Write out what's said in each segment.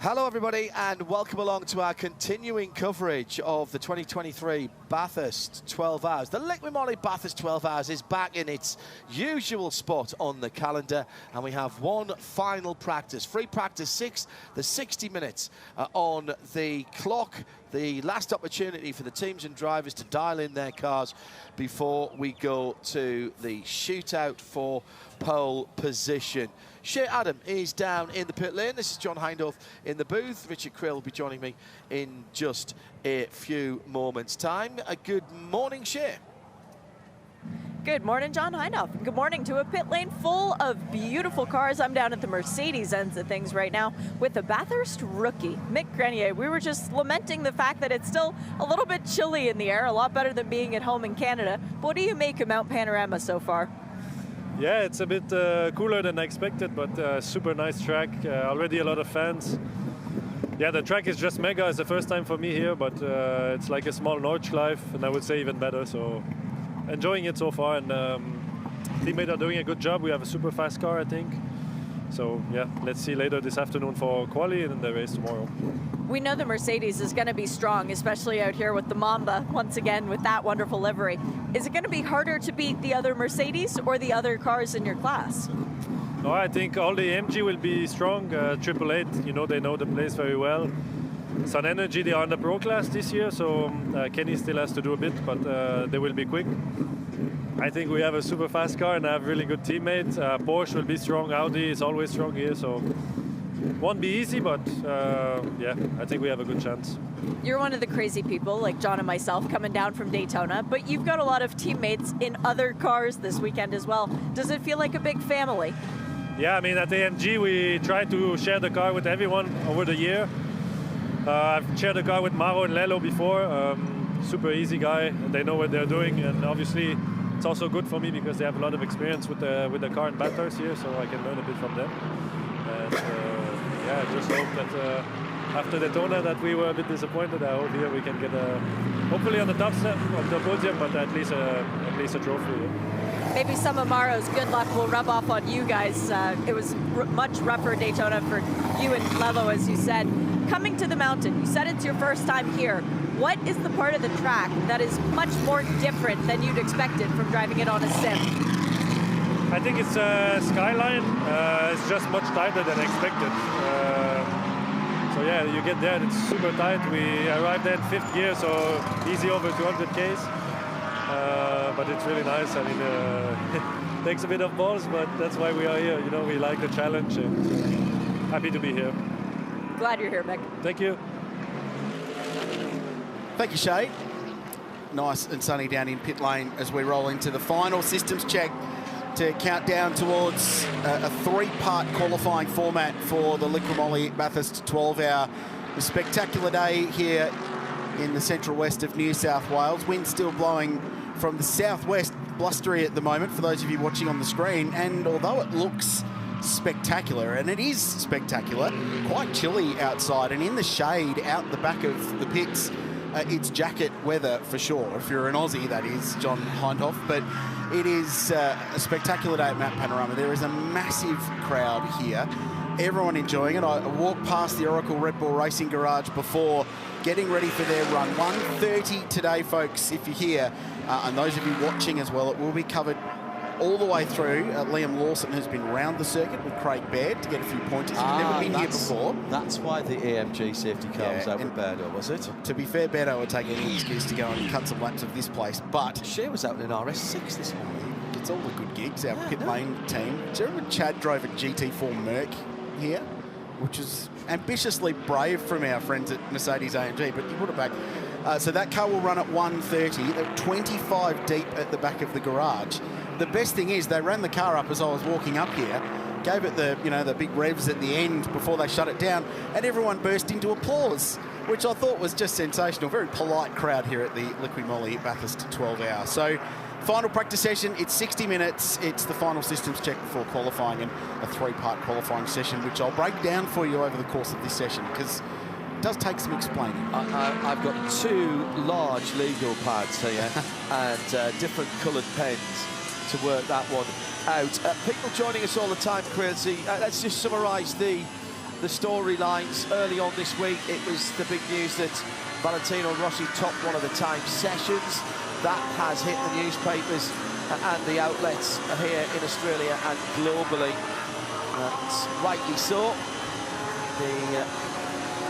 Hello everybody and welcome along to our continuing coverage of the 2023 Bathurst 12 Hours. The Liqui Moly Bathurst 12 Hours is back in its usual spot on the calendar, and we have one final practice, free practice 6, the 60 minutes on the clock. The last opportunity for the teams and drivers to dial in their cars before we go to the shootout for pole position. Shea Adam is down in the pit lane. This is John Hindhaugh in the booth. Richard Craill will be joining me in just a few moments' time. Good morning, Shea. Good morning, John Hindhaugh. Good morning to a pit lane full of beautiful cars. I'm down at the Mercedes ends of things right now with the Bathurst rookie, Mick Grenier. We were just lamenting the fact that it's still a little bit chilly in the air, a lot better than being at home in Canada. But what do you make of Mount Panorama so far? Yeah, it's a bit cooler than I expected, but super nice track. Already a lot of fans. Yeah, the track is just mega. It's the first time for me here, but it's like a small Nordschleife, and I would say even better. So enjoying it so far, and teammates are doing a good job. We have a super fast car, I think. So yeah, let's see later this afternoon for quali and then the race tomorrow. We know the Mercedes is going to be strong, especially out here with the Mamba, once again, with that wonderful livery. Is it going to be harder to beat the other Mercedes or the other cars in your class? No, I think all the AMG will be strong. 888, you know, they know the place very well. Sun Energy, they are in the Pro class this year, so Kenny still has to do a bit, but they will be quick. I think we have a super fast car and I have really good teammates. Porsche will be strong, Audi is always strong here, so won't be easy, but yeah, I think we have a good chance. You're one of the crazy people, like John and myself, coming down from Daytona, but you've got a lot of teammates in other cars this weekend as well. Does it feel like a big family? Yeah, I mean, at AMG, we try to share the car with everyone over the year. I've shared the car with Maro and Lello before. Super easy guy, they know what they're doing, and obviously it's also good for me because they have a lot of experience with the car in Bathurst here, so I can learn a bit from them. And yeah, I just hope that after Daytona that we were a bit disappointed. I hope here we can get hopefully on the top step of the podium, but at least a trophy. Yeah. Maybe some of Maro's good luck will rub off on you guys. It was much rougher Daytona for you and Lello, as you said. Coming to the mountain, you said it's your first time here. What is the part of the track that is much more different than you'd expected from driving it on a sim? I think it's Skyline. It's just much tighter than expected. So yeah, you get there, it's super tight. We arrived there in 5th gear, so easy over 200 Ks. But it's really nice. I mean, it takes a bit of balls, but that's why we are here. You know, we like the challenge and happy to be here. Glad you're here, Mick. Thank you. Thank you, Shea. Nice and sunny down in pit lane as we roll into the final systems check to count down towards a 3-part qualifying format for the Liqui Moly Bathurst 12-hour. A spectacular day here in the central west of New South Wales. Wind still blowing from the southwest, blustery at the moment for those of you watching on the screen. And although it looks spectacular, and it is spectacular, quite chilly outside, and in the shade out the back of the pits, it's jacket weather for sure. If you're an Aussie, that is, John Hindhaugh. But it is a spectacular day at Mount Panorama. There is a massive crowd here. Everyone enjoying it. I walked past the Oracle Red Bull Racing Garage before, getting ready for their run. 1:30 today, folks, if you're here. And those of you watching as well, it will be covered all the way through. Liam Lawson has been round the circuit with Craig Baird to get a few pointers. He's never been here before. That's why the AMG safety car was out with Beardo, was it? To be fair, Beardo would take any excuse to go and cut some laps of this place, but Shea was out in an RS6 this morning. It's all the good gigs, our pit lane team. Do you remember Chad drove a GT4 Merc here, which is ambitiously brave from our friends at Mercedes AMG, but you put it back. So that car will run at 1:30. They're 25 deep at the back of the garage. The best thing is they ran the car up as I was walking up here, gave it the, you know, the big revs at the end before they shut it down, and everyone burst into applause, which I thought was just sensational. Very polite crowd here at the Liqui Moly Bathurst 12 Hour. So final practice session, it's 60 minutes. It's the final systems check before qualifying, and a 3-part qualifying session, which I'll break down for you over the course of this session, because it does take some explaining. I've got 2 large legal pads here and different coloured pens to work that one out. People joining us all the time, Crazy. Let's just summarise the the storylines early on this week. It was the big news that Valentino Rossi topped one of the time sessions. That has hit the newspapers and the outlets here in Australia and globally. And rightly so. The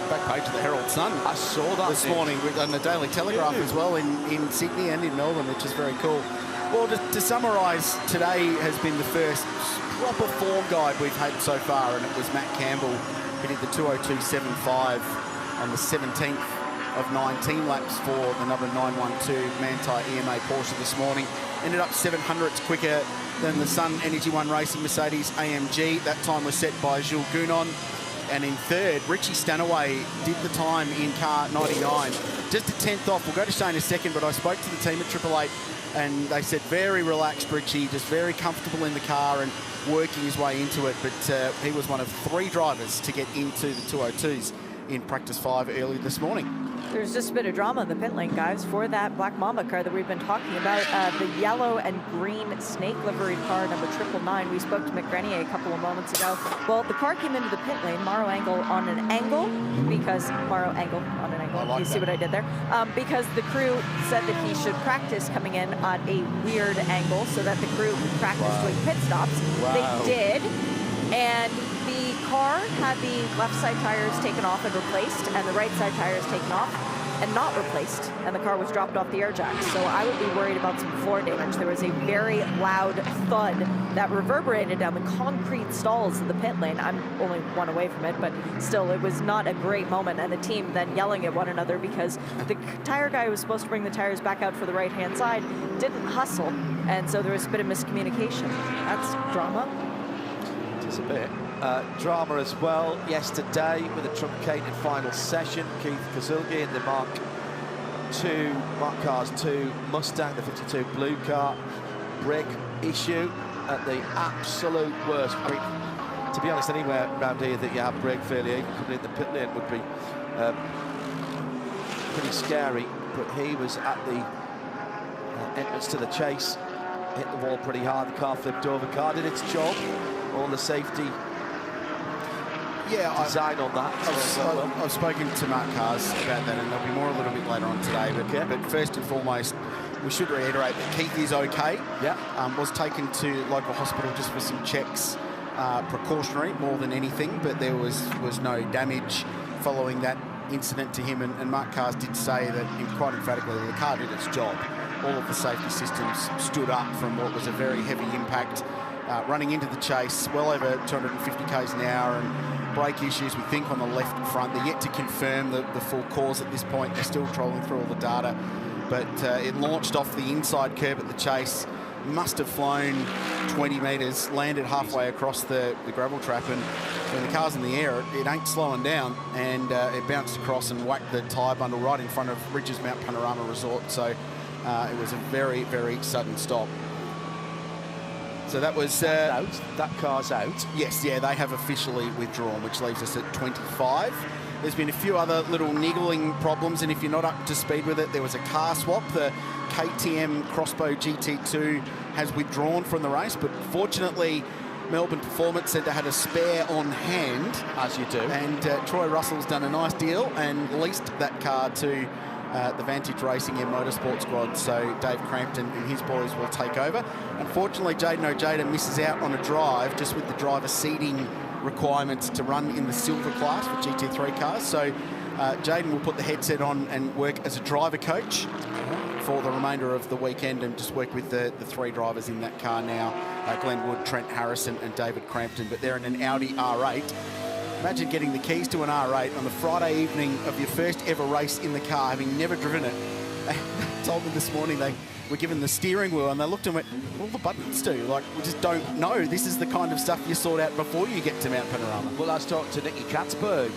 back page of the Herald Sun. I saw that this morning on the Daily Telegraph as well in Sydney and in Melbourne, which is very cool. Well, to summarise, today has been the first proper form guide we've had so far, and it was Matt Campbell who did the 2:02.75 on the 17th of 19 laps for the number 912 Manthey EMA Porsche this morning. Ended up 700ths quicker than the Sun Energy One Racing Mercedes AMG. That time was set by Jules Gounon. And in third, Richie Stanaway did the time in car 99. Just a 10th off. We'll go to Shane in a second, but I spoke to the team at Triple Eight and they said very relaxed Richie, just very comfortable in the car and working his way into it. But he was one of 3 drivers to get into the 202s in practice 5 early this morning. There's just a bit of drama in the pit lane, guys, for that Black Mamba car that we've been talking about. The yellow and green snake livery car, number 999. We spoke to Mick Grenier a couple of moments ago. Well, the car came into the pit lane, Mauro Angle on an angle, because Mauro Angle on an angle. Like you see what I did there? Because the crew said that he should practice coming in at a weird angle so that the crew could practice doing pit stops. They did. And the car had the left side tires taken off and replaced, and the right side tires taken off and not replaced, and the car was dropped off the air jack. So I would be worried about some floor damage. There was a very loud thud that reverberated down the concrete stalls of the pit lane. I'm only one away from it, but still, it was not a great moment. And the team then yelling at one another because the tire guy who was supposed to bring the tires back out for the right-hand side didn't hustle, and so there was a bit of miscommunication. That's drama. It's a bit. Drama as well yesterday with a truncated final session. Keith Kozulgi in the Mark Cars 2 Mustang, the 52 blue car. Brake issue at the absolute worst. I mean, to be honest, anywhere around here that you have brake failure, even coming in the pit lane would be pretty scary. But he was at the entrance to the chase, hit the wall pretty hard. The car flipped over. Car did its job. All the safety design on that. I've spoken to Mark Cars about that, and there'll be more a little bit later on today. But first and foremost, we should reiterate that Keith is okay. Yeah. Was taken to local hospital just for some checks, precautionary more than anything, but there was no damage following that incident to him. And Mark Cars did say that, quite emphatically, the car did its job. All of the safety systems stood up from what was a very heavy impact. Running into the chase, well over 250 k's an hour, and brake issues, we think, on the left front. They're yet to confirm the full cause at this point. They're still trolling through all the data. But it launched off the inside curb at the chase, must have flown 20 metres, landed halfway across the gravel trap, and when the car's in the air, it ain't slowing down, and it bounced across and whacked the tyre bundle right in front of Ridges Mount Panorama Resort. So it was a very, very sudden stop. So that was... out. That car's out. Yes, yeah, they have officially withdrawn, which leaves us at 25. There's been a few other little niggling problems, and if you're not up to speed with it, there was a car swap. The KTM Crossbow GT2 has withdrawn from the race, but fortunately, Melbourne Performance Centre had a spare on hand. As you do. And Troy Russell's done a nice deal and leased that car to the Vantage Racing and Motorsport squad, so Dave Crampton and his boys will take over. Unfortunately, Jayden Ojeda misses out on a drive just with the driver seating requirements to run in the silver class for GT3 cars. So Jayden will put the headset on and work as a driver coach for the remainder of the weekend and just work with the 3 drivers in that car now, Glenn Wood, Trent Harrison and David Crampton, but they're in an Audi R8. Imagine getting the keys to an R8 on the Friday evening of your first ever race in the car, having never driven it. They told me this morning they were given the steering wheel and they looked and went, what do the buttons do? Like, we just don't know. This is the kind of stuff you sort out before you get to Mount Panorama. Well, I was talking to Nicky Katzberg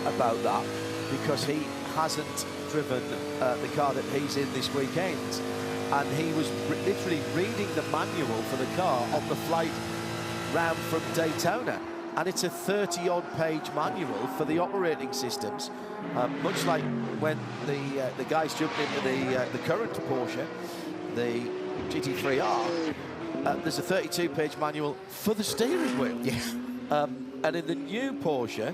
about that, because he hasn't driven the car that he's in this weekend. And he was literally reading the manual for the car on the flight round from Daytona. And it's a 30-odd page manual for the operating systems, much like when the guys jumped into the current Porsche, the GT3R. There's a 32-page manual for the steering wheel. Yeah. And in the new Porsche,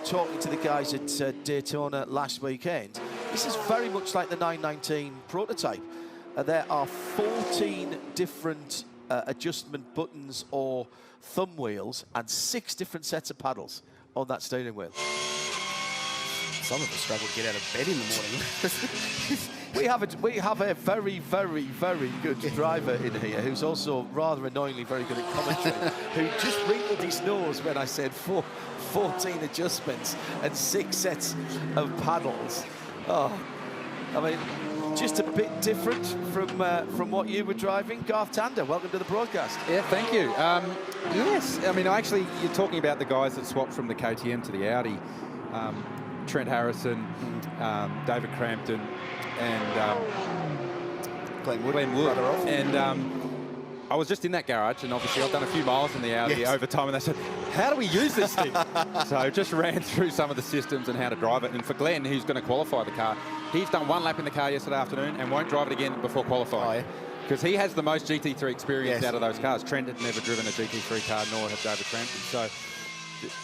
talking to the guys at Daytona last weekend, this is very much like the 919 prototype. There are 14 different adjustment buttons or thumb wheels and 6 different sets of paddles on that steering wheel. Some of us struggle to get out of bed in the morning. We have a very, very, very good driver in here who's also rather annoyingly very good at commentary, who just wrinkled his nose when I said 14 adjustments and 6 sets of paddles. Oh, I mean, just a bit different from what you were driving. Garth Tander, welcome to the broadcast. Yeah, thank you. Yes, I mean, actually, you're talking about the guys that swapped from the KTM to the Audi. Trent Harrison, David Crampton, and Glenn Wood. And I was just in that garage, and obviously I've done a few miles in the Audi over time, and they said, how do we use this thing? So just ran through some of the systems and how to drive it. And for Glenn, who's going to qualify the car, he's done 1 lap in the car yesterday afternoon and won't drive it again before qualifying. Because he has the most GT3 experience out of those cars. Trent had never driven a GT3 car, nor had David Crampton. So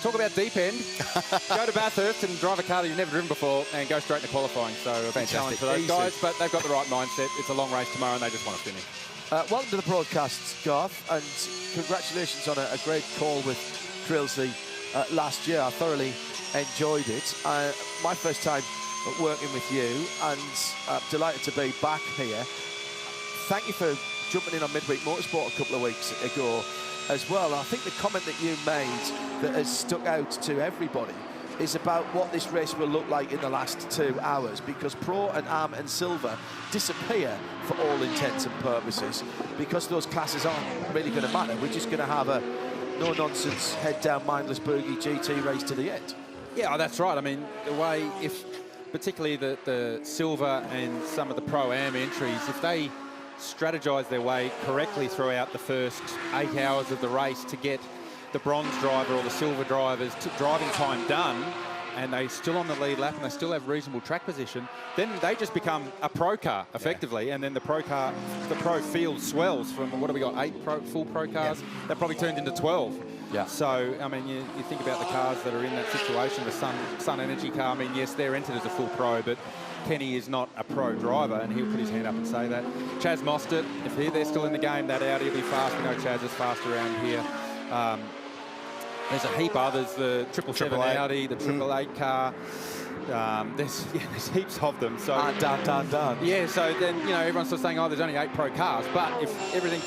talk about deep end. Go to Bathurst and drive a car that you've never driven before and go straight into qualifying. So a big challenge for those guys, but they've got the right mindset. It's a long race tomorrow and they just want to finish. Welcome to the broadcast, Garth, and congratulations on a great call with Krilsey last year. I thoroughly enjoyed it. My first time working with you, and delighted to be back here. Thank you for jumping in on Midweek Motorsport a couple of weeks ago as well. And I think the comment that you made that has stuck out to everybody is about what this race will look like in the last 2 hours, because Pro and Am and Silver disappear for all intents and purposes because those classes aren't really going to matter. We're just going to have a no-nonsense, head-down, mindless boogie GT race to the end. Yeah, that's right. I mean, the way, particularly the Silver and some of the Pro-Am entries, if they strategise their way correctly throughout the first 8 hours of the race to get the bronze driver or the silver drivers driving time done, and they're still on the lead lap and they still have reasonable track position, then they just become a pro car effectively. And then the pro field swells from, what have we got, 8 full pro cars? That probably turned into 12. Yeah. So, I mean, you think about the cars that are in that situation, the Sun Energy car. I mean, yes, they're entered as a full pro, but Kenny is not a pro driver, and he'll put his hand up and say that. Chaz Mostert, if they're still in the game, that Audi will be fast. We know Chaz is fast around here. There's a heap of others, the 777 Audi, the 888 car. There's heaps of them. So Done. Yeah, so then, you know, everyone's sort of saying, oh, there's only 8 pro cars. But if everyone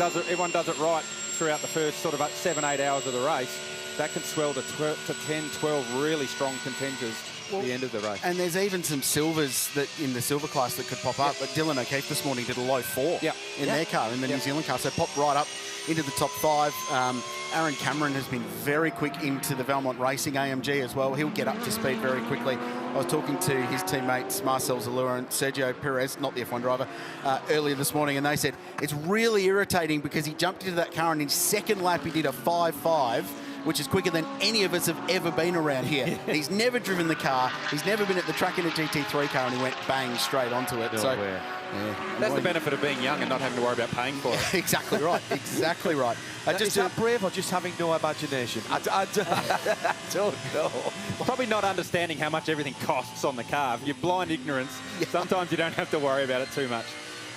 does it right throughout the first sort of 7-8 hours of the race, that can swell to 10, 12 really strong contenders at the end of the race. And there's even some silvers that in the silver class that could pop up. But Dylan O'Keefe this morning did a low 4 in their car, in the New Zealand car. So popped right up into the top 5. Aaron Cameron has been very quick into the Valmont Racing AMG as well. He'll get up to speed very quickly. I was talking to his teammates Marcel Zalura and Sergio Perez, not the F1 driver, earlier this morning, and they said it's really irritating because he jumped into that car and in second lap he did a 5.5, which is quicker than any of us have ever been around here. He's never driven the car. He's never been at the track in a GT3 car, and he went bang straight onto it. That's the benefit of being young and not having to worry about paying for it. Exactly right. Exactly right. Is that brave or just having no imagination? I don't know. Probably not understanding how much everything costs on the car. If you're blind ignorance, sometimes you don't have to worry about it too much.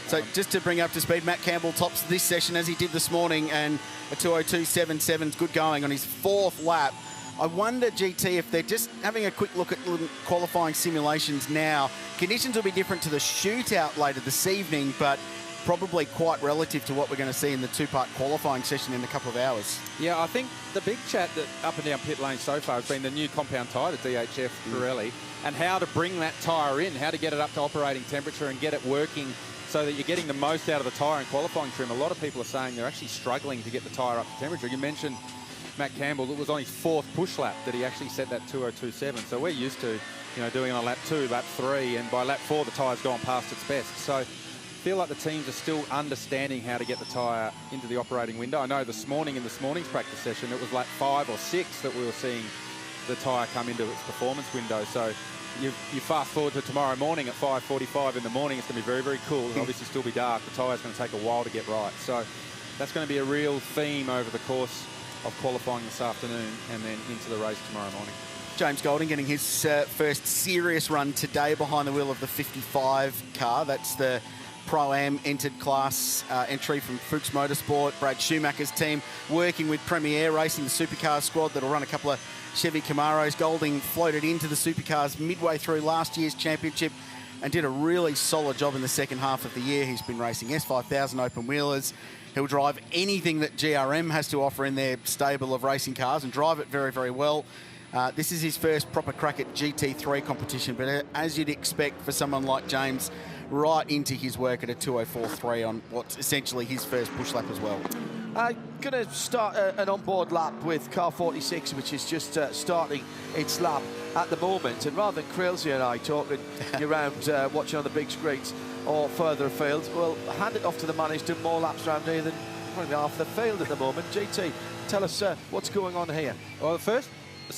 So just to bring up to speed, Matt Campbell tops this session as he did this morning, and a 2:02.77 is good going on his 4th lap. I wonder, GT, if they're just having a quick look at qualifying simulations now, conditions will be different to the shootout later this evening, but probably quite relative to what we're going to see in the 2-part qualifying session in a couple of hours. Yeah, I think the big chat that up and down pit lane so far has been the new compound tyre, the DHF Pirelli, and how to bring that tyre in, how to get it up to operating temperature and get it working so that you're getting the most out of the tyre in qualifying trim. A lot of people are saying they're actually struggling to get the tyre up to temperature. You mentioned Matt Campbell, it was on his 4th push lap that he actually set that 2:02.7. So we're used to, you know, doing it on lap 2, lap 3, and by lap 4 the tyre's gone past its best. So I feel like the teams are still understanding how to get the tyre into the operating window. I know this morning in this morning's practice session, it was lap 5 or 6 that we were seeing the tyre come into its performance window. So you fast forward to tomorrow morning at 5:45 in the morning, it's going to be very, very cool. It'll obviously still be dark. The tyre's going to take a while to get right. So that's going to be a real theme over the course of qualifying this afternoon and then into the race tomorrow morning. James Golding getting his first serious run today behind the wheel of the 55 car. That's the Pro-Am entered class entry from Fuchs Motorsport. Brad Schumacher's team working with Premier Racing, the supercar squad that'll run a couple of Chevy Camaros. Golding floated into the supercars midway through last year's championship and did a really solid job in the second half of the year. He's been racing S5000 open wheelers. He'll drive anything that GRM has to offer in their stable of racing cars and drive it very, very well. This is his first proper crack at GT3 competition, but as you'd expect for someone like James, right into his work at a 2:04.3 on what's essentially his first push lap as well. Going to start an onboard lap with car 46, which is just starting its lap at the moment. And rather than Crailsey and I talking around watching on the big screens or further afield, we'll hand it off to the man who's doing more laps around here than probably half the field at the moment. GT, tell us what's going on here. Well, the first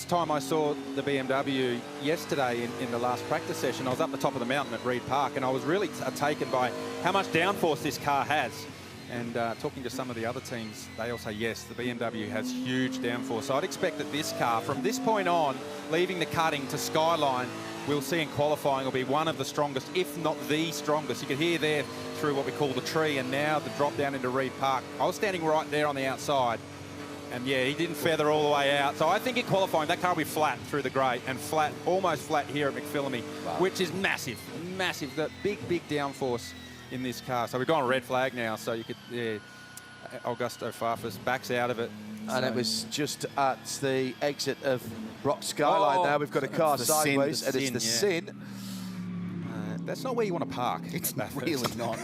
time I saw the BMW yesterday in the last practice session, I was up the top of the mountain at Reed Park, and I was really taken by how much downforce this car has. And talking to some of the other teams, they all say, yes, the BMW has huge downforce. So I'd expect that this car, from this point on, leaving the cutting to Skyline, we'll see in qualifying will be one of the strongest, if not the strongest. You could hear there through what we call the tree, and now the drop down into Reed Park. I was standing right there on the outside, and yeah, he didn't feather all the way out. So I think in qualifying, that car will be flat through the grate and flat, almost flat here at McPhillamy, wow, which is massive, massive. The big, big downforce in this car. So we've gone red flag now, so you could, yeah, Augusto Farfus backs out of it. And it was just at the exit of Rock Skyline. Now we've got a car sideways, and it's the Sin. That's not where you want to park. It's really not.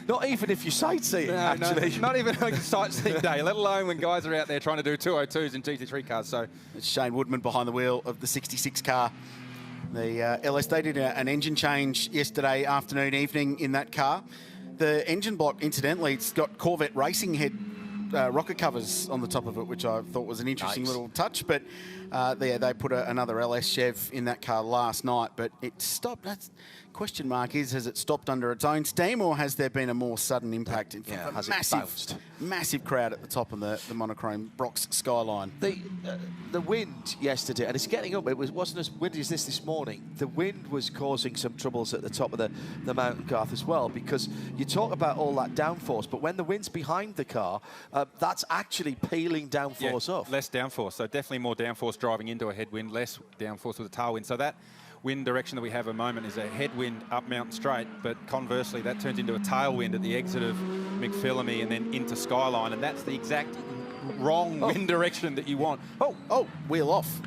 Not even if you sightsee, actually. No, not even like a sightseeing day, let alone when guys are out there trying to do 202s in GT3 cars. So it's Shane Woodman behind the wheel of the 66 car. The LS, they did an engine change yesterday afternoon, evening in that car. The engine block, incidentally, it's got Corvette Racing head rocket covers on the top of it, which I thought was an interesting little touch. But they put another LS Chev in that car last night, but it stopped. That's question mark is, has it stopped under its own steam, or has there been a more sudden impact? Yeah, has massive, it bounced? Massive crowd at the top of the monochrome Brox Skyline. The wind yesterday, and it's getting up, wasn't as windy as this morning. The wind was causing some troubles at the top of the mountain, Garth, as well, because you talk about all that downforce, but when the wind's behind the car, that's actually peeling downforce off. Less downforce, so definitely more downforce driving into a headwind, less downforce with a tailwind. So that wind direction that we have at the moment is a headwind up Mountain Straight, but conversely that turns into a tailwind at the exit of McPhillamy and then into Skyline, and that's the exact wrong wind direction that you want. Oh, wheel off.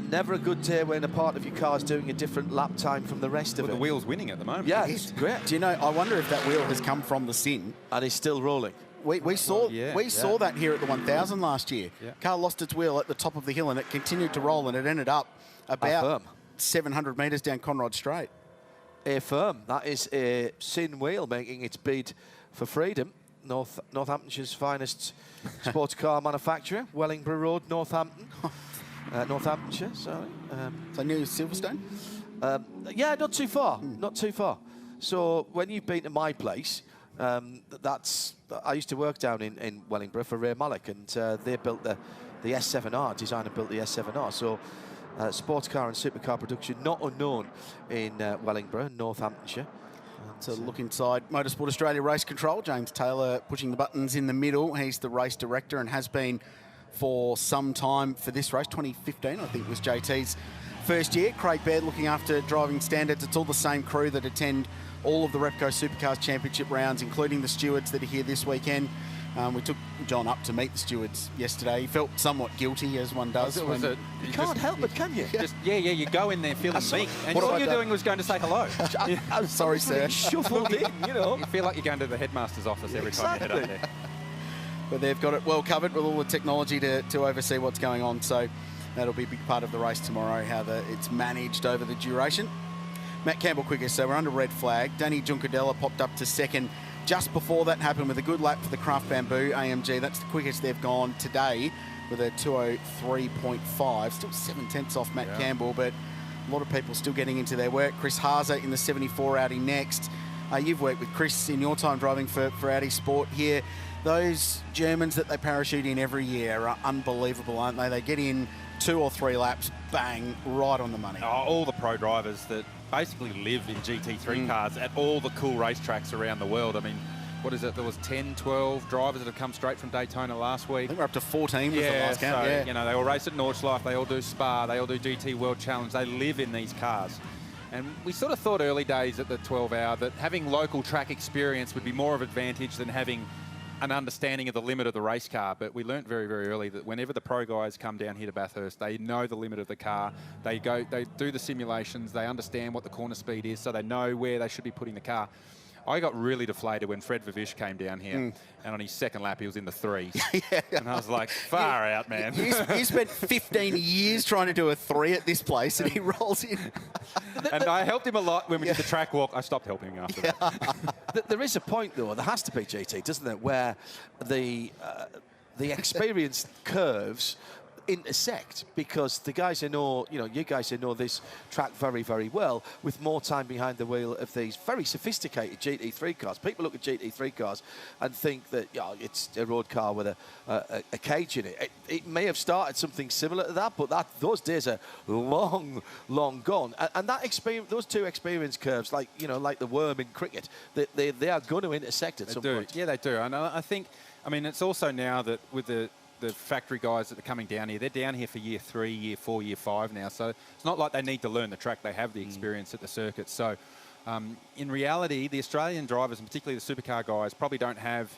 Never a good day when a part of your car's doing a different lap time from the rest of it. The wheel's winning at the moment. Yeah, it's great. Do you know, I wonder if that wheel has come from the Sin. And it's still rolling. We saw that here at the 1000 last year. Yeah. Car lost its wheel at the top of the hill and it continued to roll, and it ended up about 700 metres down Conrod Straight. Firm. That is a Sin wheel making its bid for freedom. Northamptonshire finest sports car manufacturer, Wellingborough Road, Northampton. Northamptonshire, sorry. So near Silverstone? Yeah, not too far. Not too far. So when you've been to my place, I used to work down in Wellingborough for Ray Mallock, and they built the S7R, designed and built the S7R. So sports car and supercar production not unknown in Wellingborough, Northamptonshire. So look inside Motorsport Australia Race Control. James Taylor pushing the buttons in the middle. He's the race director and has been for some time for this race. 2015, I think, was JT's first year. Craig Baird looking after driving standards. It's all the same crew that attend all of the Repco Supercars Championship rounds, including the stewards that are here this weekend. We took John up to meet the stewards yesterday. He felt somewhat guilty, as one does. You can't help it, can you? You go in there feeling meek. And all you're doing was going to say hello. I'm sorry, sir. Shuffled in, you know. You feel like you're going to the headmaster's office every time you head up there. But they've got it well covered with all the technology to oversee what's going on. So that'll be a big part of the race tomorrow, how it's managed over the duration. Matt Campbell quickest, so we're under red flag. Danny Juncadella popped up to second just before that happened with a good lap for the Craft Bamboo AMG. That's the quickest they've gone today with a 2:03.5. Still 7/10 off Matt Campbell, but a lot of people still getting into their work. Chris Haase in the 74 Audi next. You've worked with Chris in your time driving for Audi Sport here. Those Germans that they parachute in every year are unbelievable, aren't they? They get in 2 or 3 laps, bang, right on the money. Oh, all the pro drivers that basically live in GT3 cars at all the cool racetracks around the world. I mean, what is it? There was 10, 12 drivers that have come straight from Daytona last I week. think we're up to 14 with the last count. So, Yeah. you know, they all race at Nordschleife, they all do Spa, they all do GT World Challenge. They live in these cars. And we sort of thought early days at the 12 hour that having local track experience would be more of an advantage than having an understanding of the limit of the race car. But we learnt very, very early that whenever the pro guys come down here to Bathurst, they know the limit of the car. They do the simulations, they understand what the corner speed is, so they know where they should be putting the car. I got really deflated when Fred Vervish came down here, and on his second lap, he was in the 3s. And I was like, far out, man. You spent 15 years trying to do a 3 at this place, and he rolls in. And I helped him a lot when we did the track walk. I stopped helping him after that. There is a point, though, there has to be, GT, doesn't there, where the experience curves intersect, because the guys who know, you guys who know this track very, very well, with more time behind the wheel of these very sophisticated GT3 cars. People look at GT3 cars and think that it's a road car with a cage in it. It may have started something similar to that, but those days are long, long gone. And that experience, those two experience curves, like the worm in cricket, they are going to intersect at some point. Yeah, they do. And I think, it's also now that with the factory guys that are coming down here, they're down here for year 3, year 4, year 5 now. So it's not like they need to learn the track. They have the experience at the circuit. So in reality, the Australian drivers, and particularly the supercar guys, probably don't have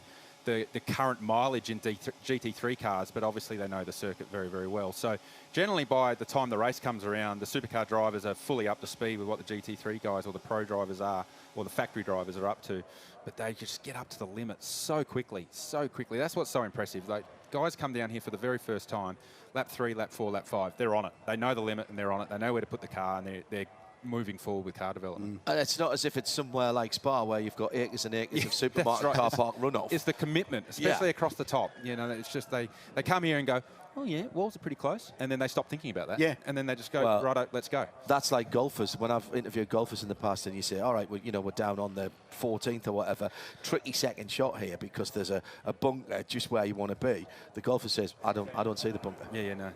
the current mileage in GT3 cars, but obviously they know the circuit very, very well. So generally by the time the race comes around, the supercar drivers are fully up to speed with what the GT3 guys or the pro drivers are, or the factory drivers are up to. But they just get up to the limit so quickly, so quickly. That's what's so impressive. Like, guys come down here for the very first time, lap 3, lap 4, lap 5, they're on it. They know the limit and they're on it. They know where to put the car, and they're moving forward with car development. And it's not as if it's somewhere like Spa where you've got acres and acres of supermarket car park runoff. It's the commitment, especially across the top. It's just they come here and go, oh yeah, walls are pretty close, and then they stop thinking about that. Yeah. And then they just go, righto, let's go. That's like golfers. When I've interviewed golfers in the past, and you say, all right, we're down on the 14th or whatever, tricky second shot here because there's a bunker just where you want to be. The golfer says, I don't see the bunker. Yeah, no.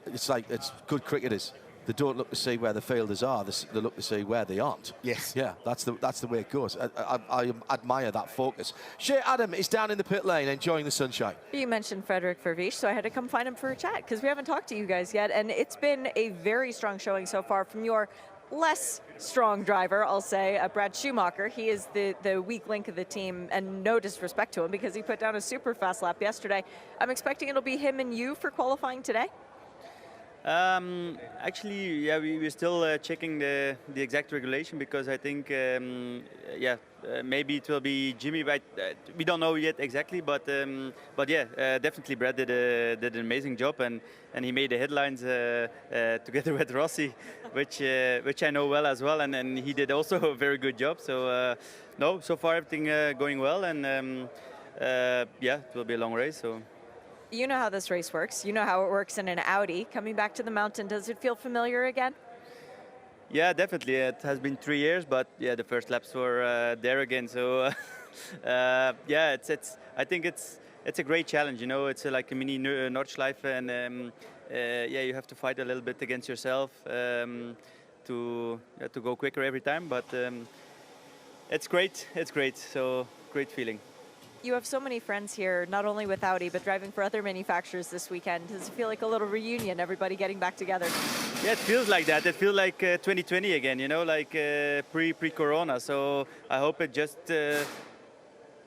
It's like, it's good cricketers. They don't look to see where the fielders are. They look to see where they aren't. Yes. Yeah, that's the way it goes. I admire that focus. Shea Adam is down in the pit lane enjoying the sunshine. You mentioned Frederick Vervish, so I had to come find him for a chat because we haven't talked to you guys yet, and it's been a very strong showing so far from your less strong driver, I'll say, Brad Schumacher. He is the weak link of the team, and no disrespect to him because he put down a super fast lap yesterday. I'm expecting it'll be him and you for qualifying today. Actually, yeah, we're still checking the exact regulation because I think, maybe it will be Jimmy, but we don't know yet exactly. But yeah, definitely Brad did an amazing job, and he made the headlines together with Rossi, which I know well as well, and he did also a very good job. So no, so far everything going well, and yeah, it will be a long race. So. You know how this race works. You know how it works in an Audi. Coming back to the mountain, does it feel familiar again? Yeah, definitely. It has been 3 years, but yeah, the first laps were there again. So yeah, I think it's a great challenge. It's like a mini Nordschleife, and yeah, you have to fight a little bit against yourself to go quicker every time. But it's great. It's great. So great feeling. You have so many friends here, not only with Audi, but driving for other manufacturers this weekend. Does it feel like a little reunion, everybody getting back together? Yeah, it feels like that. It feels like 2020 again, like pre-Corona. So I hope it just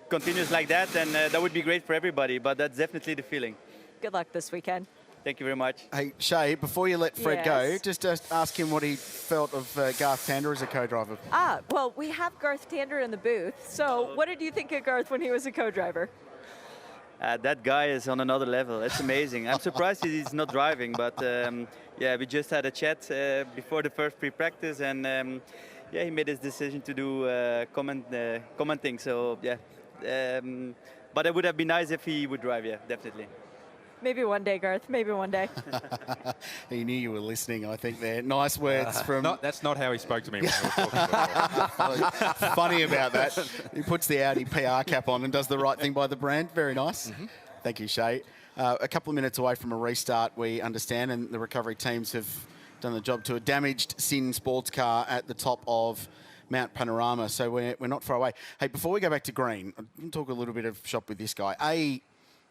continues like that, and that would be great for everybody. But that's definitely the feeling. Good luck this weekend. Thank you very much. Hey, Shea, before you let Fred go, Yes. just ask him what he felt of Garth Tander as a co-driver. Well, we have Garth Tander in the booth. So what did you think of Garth when he was a co-driver? That guy is on another level. It's amazing. I'm surprised he's not driving, but yeah, we just had a chat before the first pre-practice, and yeah, he made his decision to do commenting. So yeah, but it would have been nice if he would drive. Yeah, definitely. Maybe one day, Garth. Maybe one day. He knew you were listening, I think there. Nice words from... That's not how he spoke to me when we were talking about it. Funny about that. He puts the Audi PR cap on and does the right thing by the brand. Very nice. Thank you, Shay. A couple of minutes away from a restart, we understand, and the recovery teams have done the job to a damaged Sin sports car at the top of Mount Panorama, so we're not far away. Hey, before we go back to Green, I'm going to talk a little bit of shop with this guy.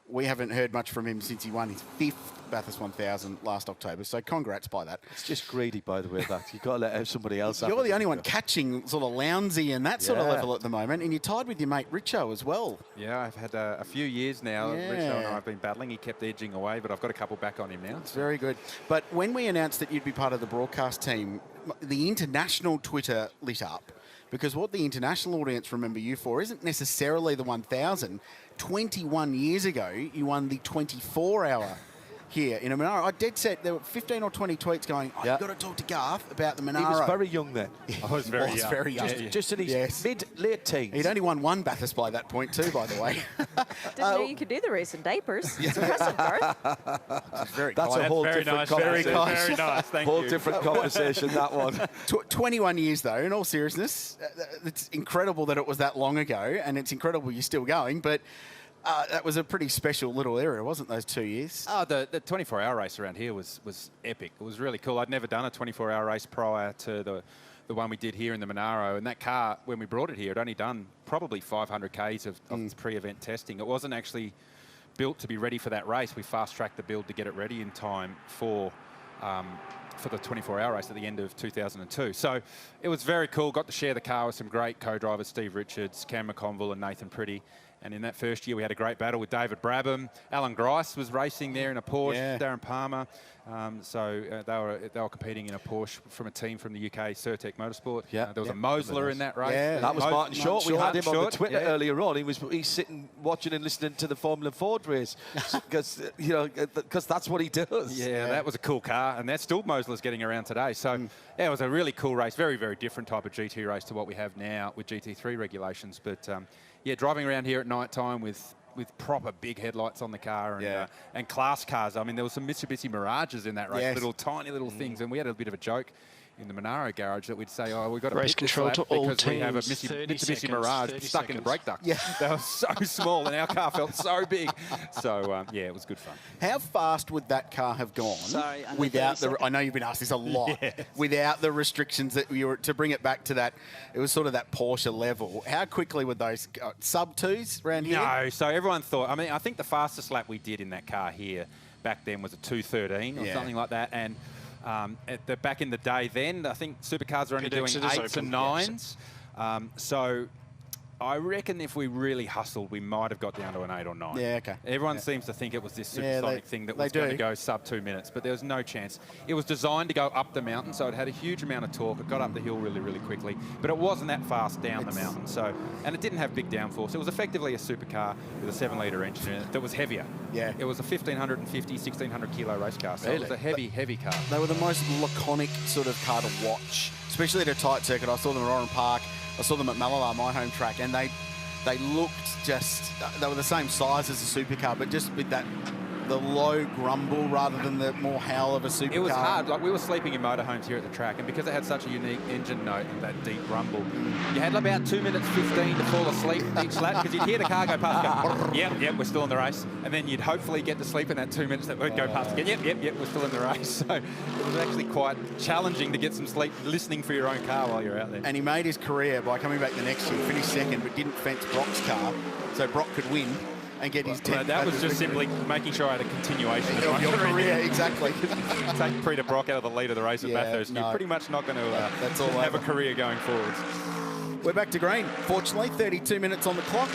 We haven't heard much from him since he won his 5th Bathurst 1000 last October, so congrats by that. It's just greedy, by the way, that you've got to let somebody else have You're it. the only one catching sort of Lounsey and that sort of level at the moment, and you're tied with your mate Richo as well. Yeah, I've had a few years now. Yeah. Richo and I have been battling. He kept edging away, but I've got a couple back on him now. It's very good. But when we announced that you'd be part of the broadcast team, the international Twitter lit up, because what the international audience remember you for isn't necessarily the 1000. 21 years ago, you won the 24-hour here in a Monaro. I dead set there were 15 or 20 tweets going, you've got to talk to Garth about the Monaro. He was very young then. I was very young. Very young. Just in his late teens. He'd only won one Bathurst by that point too, by the way. Didn't know you could do the race in diapers. It's impressive, Garth. That's a whole very different nice. conversation. Very nice. Thank Whole you. different conversation, that one. 21 years, though, in all seriousness. It's incredible that it was that long ago, and it's incredible you're still going, but that was a pretty special little area, wasn't those 2 years? Oh, the 24-hour race around here was epic. It was really cool. I'd never done a 24-hour race prior to the one we did here in the Monaro, and that car, when we brought it here, had only done probably 500 Ks of pre-event testing. It wasn't actually built to be ready for that race. We fast-tracked the build to get it ready in time for the 24-hour race at the end of 2002. So it was very cool. Got to share the car with some great co-drivers, Steve Richards, Cam McConville and Nathan Pretty. And in that first year, we had a great battle with David Brabham. Alan Grice was racing there in a Porsche, Darren Palmer. They were competing in a Porsche from a team from the UK, Certec Motorsport. There was a Mosler in that race. Yeah, That was Martin Short. We had him on the Twitter yeah. earlier on. He's sitting, watching and listening to the Formula Ford race because that's what he does. Yeah, that was a cool car, and that's still Mosler's getting around today. So yeah, it was a really cool race, very, very different type of GT race to what we have now with GT3 regulations. But yeah, driving around here at night time with proper big headlights on the car and class cars. I mean, there was some Mitsubishi Mirages in that race, tiny little things, and we had a bit of a joke in the Monaro garage that we'd say, we've got a race control to all because we have a teams, Mitsubishi Mirage stuck in the brake duct. Yeah. They were so small, and our car felt so big. So, yeah, it was good fun. How fast would that car have gone without the... I know you've been asked this a lot. Yes. Without the restrictions that you were... To bring it back to that, it was sort of that Porsche level. How quickly would those... sub-twos around here? No, so everyone thought... I mean, I think the fastest lap we did in that car here back then was a 2:13 or something like that, and... back in the day then, I think supercars were only doing 8s and 9s. So I reckon if we really hustled, we might have got down to an 8 or 9. Yeah, okay. Everyone seems to think it was this supersonic thing that was going to go sub 2 minutes, but there was no chance. It was designed to go up the mountain, so it had a huge amount of torque. It got up the hill really, really quickly, but it wasn't that fast down the mountain. So, and it didn't have big downforce. It was effectively a supercar with a 7-litre engine in it that was heavier. Yeah. It was a 1,550, 1,600 kilo race car, so it was a heavy, heavy car. They were the most laconic sort of car to watch, especially at a tight circuit. I saw them at Oran Park. I saw them at Mallala, my home track, and they looked just... They were the same size as a supercar, but just with the low grumble rather than the more howl of a supercar. It was hard. Like, we were sleeping in motorhomes here at the track, and because it had such a unique engine note and that deep rumble, you had about 2 minutes 15 to fall asleep each lap, because you'd hear the car go past and go, yep, we're still in the race. And then you'd hopefully get to sleep in that 2 minutes that would go past again. Yep, we're still in the race. So it was actually quite challenging to get some sleep listening for your own car while you're out there. And he made his career by coming back the next year, finished second, but didn't fence Brock's car, so Brock could win and get his 10th. That was just simply making sure I had a continuation of your career, exactly. Take Peter Brock out of the lead of the race at Bathurst, and you're pretty much not going to have a career going forwards. We're back to green. Fortunately, 32 minutes on the clock,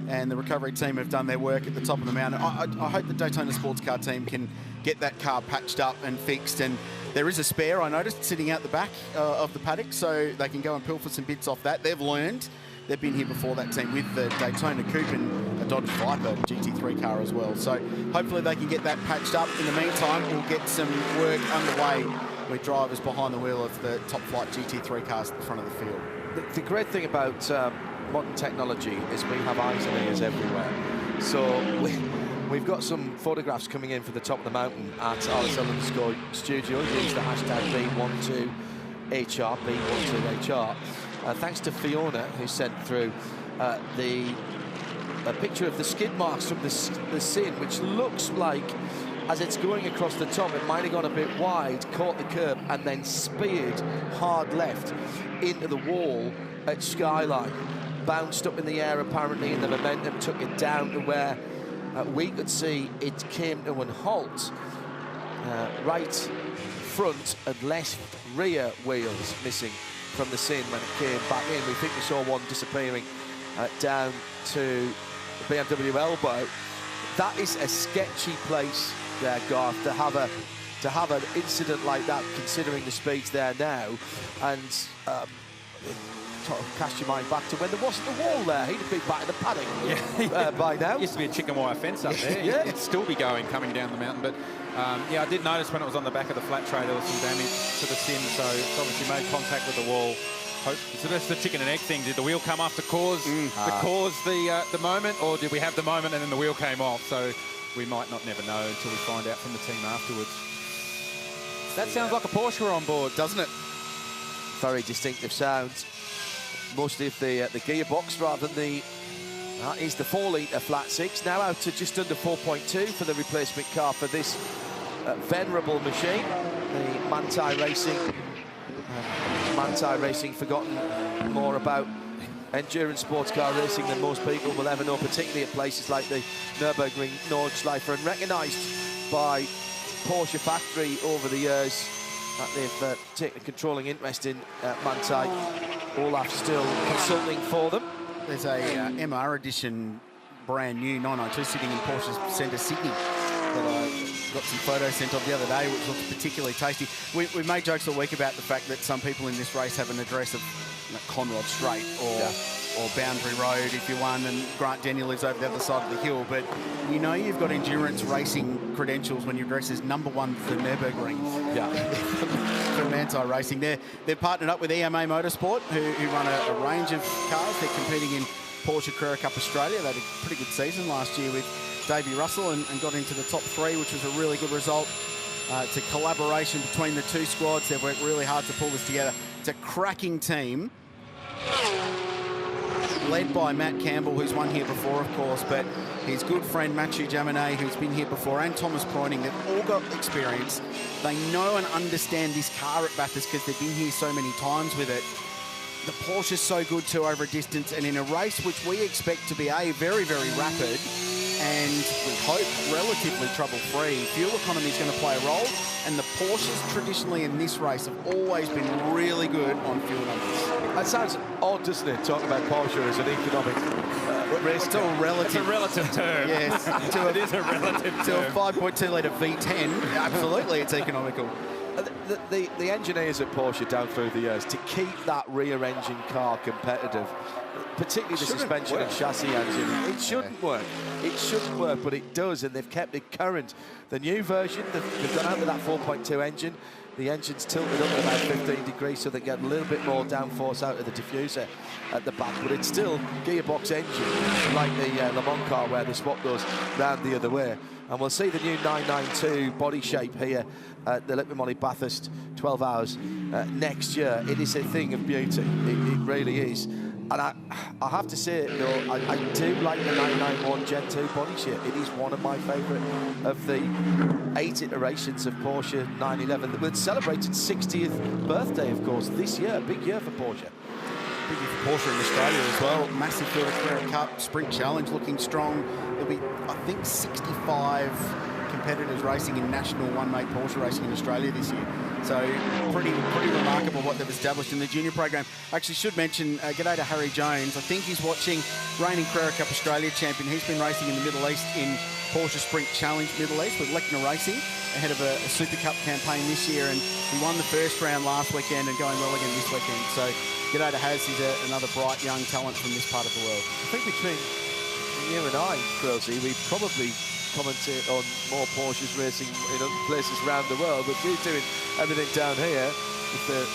and the recovery team have done their work at the top of the mountain. I hope the Daytona Sports Car team can get that car patched up and fixed, and there is a spare, I noticed, sitting out the back of the paddock, so they can go and pilfer some bits off that. They've learned. They've been here before, that team, with the Daytona Coupe and a Dodge Viper GT3 car as well. So hopefully they can get that patched up. In the meantime, we'll get some work underway with drivers behind the wheel of the top flight GT3 cars at the front of the field. The great thing about modern technology is we have eyes and ears everywhere. So We've got some photographs coming in for the top of the mountain at RSL_studio. Use the hashtag B12HR, B12HR. Thanks to Fiona, who sent through a picture of the skid marks from the Sin, which looks like, as it's going across the top, it might have gone a bit wide, caught the curb, and then speared hard left into the wall at Skyline. Bounced up in the air, apparently, and the momentum took it down to where we could see it came to an halt. Right front and left rear wheels missing from the Sin when it came back in. We think we saw one disappearing down to the BMW elbow. That is a sketchy place there, Garth, to have an incident like that, considering the speeds there now, and sort of cast your mind back to when there wasn't a wall there. He'd have been back in the paddock by now. Used to be a chicken wire fence up there. Yeah. It'd still be going, coming down the mountain. But yeah, I did notice when it was on the back of the flat tray there was some damage to the Sin, so it's obviously made contact with the wall. So that's the chicken and egg thing. Did the wheel come off to cause the moment, or did we have the moment and then the wheel came off? So we might not never know until we find out from the team afterwards. That sounds like a Porsche on board, doesn't it? Very distinctive sounds. Mostly of the gearbox rather than the... That is the 4-litre flat six. Now out to just under 4.2 for the replacement car for this venerable machine. The Manthey Racing. Manthey Racing forgotten more about endurance sports car racing than most people will ever know, particularly at places like the Nürburgring Nordschleife, and recognised by Porsche factory over the years that they've taken a controlling interest in Manthey. Olaf still consulting for them. There's a MR edition, brand new 992 sitting in Porsche's Centre Sydney that I got some photos sent of the other day, which looks particularly tasty. We made jokes all week about the fact that some people in this race have an address of Conrod Straight or Boundary Road if you won, and Grant Denny lives over the other side of the hill. But you know you've got endurance racing credentials when your address is #1 for Nürburgring. Yeah. For Manthey Racing. They're partnered up with EMA Motorsport, who run a range of cars. They're competing in Porsche Carrera Cup Australia. They had a pretty good season last year with Davey Russell and got into the top 3, which was a really good result. It's a collaboration between the two squads. They've worked really hard to pull this together. It's a cracking team, led by Matt Campbell, who's won here before, of course, but his good friend Mathieu Jaminet, who's been here before, and Thomas Preuning. They've all got experience. They know and understand this car at Bathurst because they've been here so many times with it. The Porsche's so good too over a distance, and in a race which we expect to be very, very rapid and we hope relatively trouble-free, fuel economy is going to play a role, and the Porsches traditionally in this race have always been really good on fuel numbers. That sounds odd, doesn't it, talking about Porsche as an economic race? It's all relative. It's a relative term. Yes. It is a relative term. To a 5.2-litre V10, absolutely it's economical. The engineers at Porsche down through the years to keep that rear engine car competitive, particularly the suspension and chassis engine, it shouldn't work. It shouldn't work, but it does, and they've kept it current. The new version, they've gone out with that 4.2 engine. The engine's tilted up at about 15 degrees so they get a little bit more downforce out of the diffuser at the back, but it's still gearbox engine, like the Le Mans car where they swap those round the other way. And we'll see the new 992 body shape here at the Liqui Moly Bathurst 12 Hours next year. It is a thing of beauty. It really is. And I have to say, though, I do like the 991 Gen 2 body shape. It is one of my favourite of the 8 iterations of Porsche 911 that will celebrate its 60th birthday, of course, this year. Big year for Porsche. Big year for Porsche in Australia as well. Massive field of Carrera Cup, Sprint Challenge looking strong. There'll be, I think, 65 competitors racing in national one-make Porsche racing in Australia this year. So pretty remarkable what they've established in the junior program. Actually, should mention, g'day to Harry Jones. I think he's watching reigning Carrera Cup Australia champion. He's been racing in the Middle East in Porsche Sprint Challenge Middle East with Lechner Racing ahead of a Super Cup campaign this year, and he won the first round last weekend and going well again this weekend. So g'day to Haz. He's another bright young talent from this part of the world. I think between you and I, Quilty, we probably commentate on more Porsches racing in other places around the world, but we're doing everything down here with the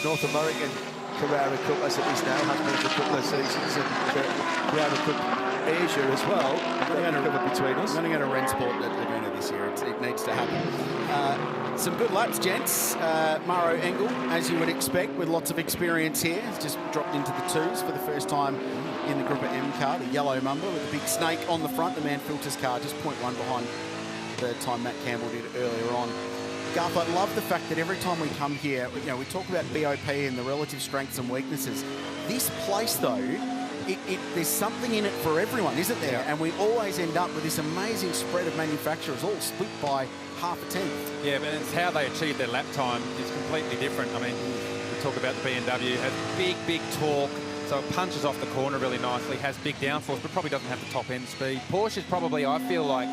North American Carrera Cup, as it is now, has been for a couple of seasons, and the Carrera Cup Asia as well. going to Covered between us. I'm going to go to Rennsport at Laguna this year. It needs to happen. Some good laps, gents. Maro Engel, as you would expect, with lots of experience here, has just dropped into the twos for the first time in the Group of M car, the yellow Mamba with a big snake on the front. The Manfilter's car just 0.1 behind the time Matt Campbell did earlier on. Garth, I love the fact that every time we come here, you know, we talk about BOP and the relative strengths and weaknesses. This place, though, there's something in it for everyone, isn't there? And we always end up with this amazing spread of manufacturers, all split by half a tenth. Yeah, but it's how they achieve their lap time is completely different. I mean, we talk about the BMW, has big torque, so it punches off the corner really nicely, has big downforce, but probably doesn't have the top end speed. Porsche is probably, I feel like,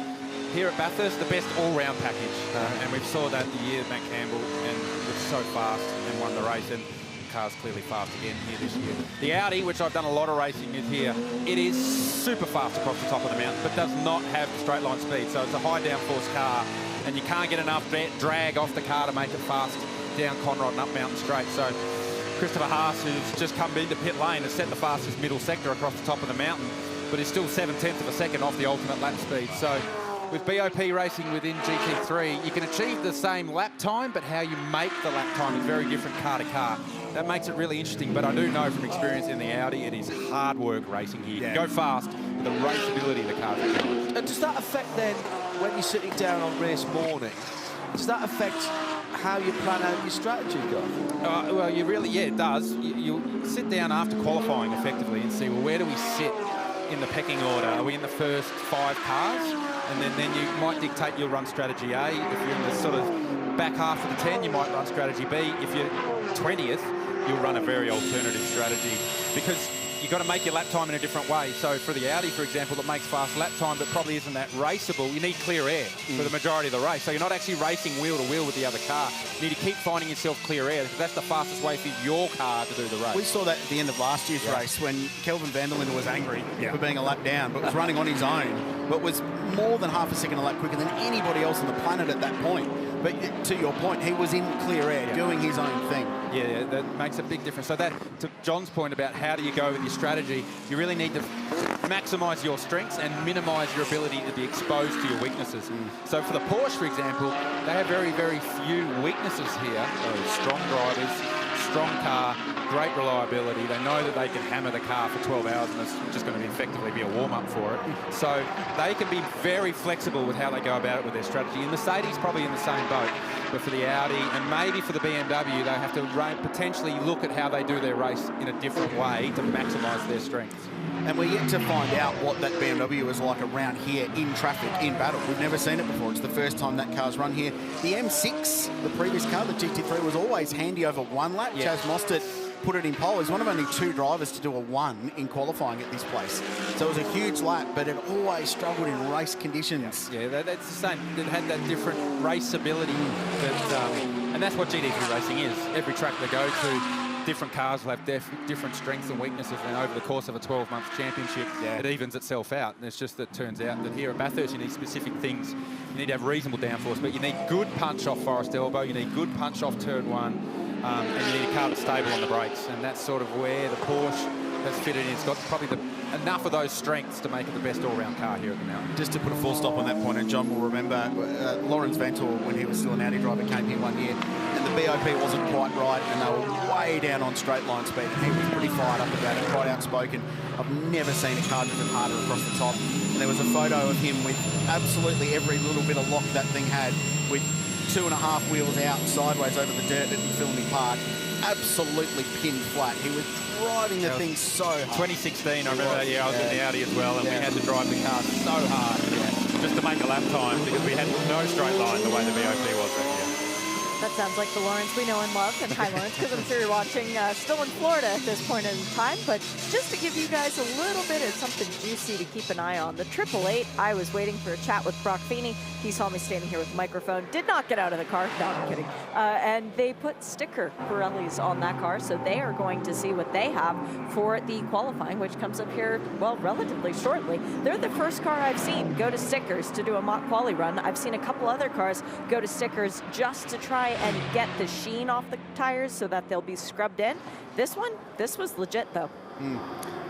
here at Bathurst, the best all-round package. And we saw that the year Matt Campbell and was so fast and won the race. And the car's clearly fast again here this year. The Audi, which I've done a lot of racing with here, it is super fast across the top of the mountain, but does not have straight line speed. So it's a high downforce car, and you can't get enough drag off the car to make it fast down Conrod and up Mountain Straight. So Christopher Haas, who's just come into pit lane, has set the fastest middle sector across the top of the mountain, but is still 0.7 of a second off the ultimate lap speed. So with BOP racing within GT3, you can achieve the same lap time, but how you make the lap time is very different car to car. That makes it really interesting, but I do know from experience in the Audi, it is hard work racing here. Yeah. You go fast, but the raceability of the car is a challenge. And does that affect then, when you're sitting down on race morning, does that affect how you plan out your strategy, Garth? Well, it does. You sit down after qualifying effectively and see, well, where do we sit in the pecking order? Are we in the first 5 cars? And then you might dictate you'll run strategy A. If you're in the sort of back half of the 10, you might run strategy B. If you're 20th, you'll run a very alternative strategy, because you've got to make your lap time in a different way. So for the Audi, for example, that makes fast lap time but probably isn't that raceable, you need clear air for the majority of the race. So you're not actually racing wheel to wheel with the other car. You need to keep finding yourself clear air, because that's the fastest way for your car to do the race. We saw that at the end of last year's race when Kelvin van der Linde was angry for being a lap down, but was running on his own, but was more than half a second a lap quicker than anybody else on the planet at that point. But to your point, he was in clear air, doing his own thing. Yeah, that makes a big difference. So that, to John's point about how do you go with your strategy, you really need to maximise your strengths and minimise your ability to be exposed to your weaknesses. So for the Porsche, for example, they have very few weaknesses here. Strong drivers, strong car, great reliability. They know that they can hammer the car for 12 hours and it's just going to effectively be a warm-up for it. So they can be very flexible with how they go about it with their strategy. And Mercedes probably in the same boat. But for the Audi and maybe for the BMW, they have to potentially look at how they do their race in a different way to maximise their strengths. And we're yet to find out what that BMW is like around here in traffic, in battle. We've never seen it before. It's the first time that car's run here. The M6, the previous car, the GT3, was always handy over one lap. Yeah. Chaz Mostert put it in pole. He's one of only 2 drivers to do a 1 in qualifying at this place. So it was a huge lap, but it always struggled in race conditions. Yeah, that's the same. It had that different raceability, and that's what GT3 racing is. Every track they go to, different cars will have different strengths and weaknesses, and over the course of a 12-month championship, it evens itself out. And it's just that it turns out that here at Bathurst, you need specific things. You need to have reasonable downforce, but you need good punch off Forest Elbow, you need good punch off Turn 1, and you need a car that's stable on the brakes. And that's sort of where the Porsche has fitted in. It's got probably enough of those strengths to make it the best all-round car here at the mountain. Just to put a full stop on that point, and John will remember, Lawrence Vanthoor, when he was still an Audi driver, came here one year, and the BOP wasn't quite right, and they were way down on straight line speed, and he was pretty fired up about it, quite outspoken. I've never seen a car driven harder across the top. And there was a photo of him with absolutely every little bit of lock that thing had, with 2.5 wheels out sideways over the dirt at Infinity Park, absolutely pinned flat. He was driving the thing so hard. 2016, I remember that. Yeah, I was in the Audi as well, and we had to drive the car so hard just to make a lap time, because we had no straight line the way the BOP was that year. That sounds like the Lawrence we know and love. And hi, Lawrence, because I'm sure you're watching still in Florida at this point in time. But just to give you guys a little bit of something juicy to keep an eye on, the 888, I was waiting for a chat with Brock Feeney. He saw me standing here with a microphone, did not get out of the car. No, I'm kidding. And they put sticker Pirellis on that car, so they are going to see what they have for the qualifying, which comes up here, well, relatively shortly. They're the first car I've seen go to stickers to do a mock quali run. I've seen a couple other cars go to stickers just to try and get the sheen off the tires so that they'll be scrubbed in. This one, this was legit though.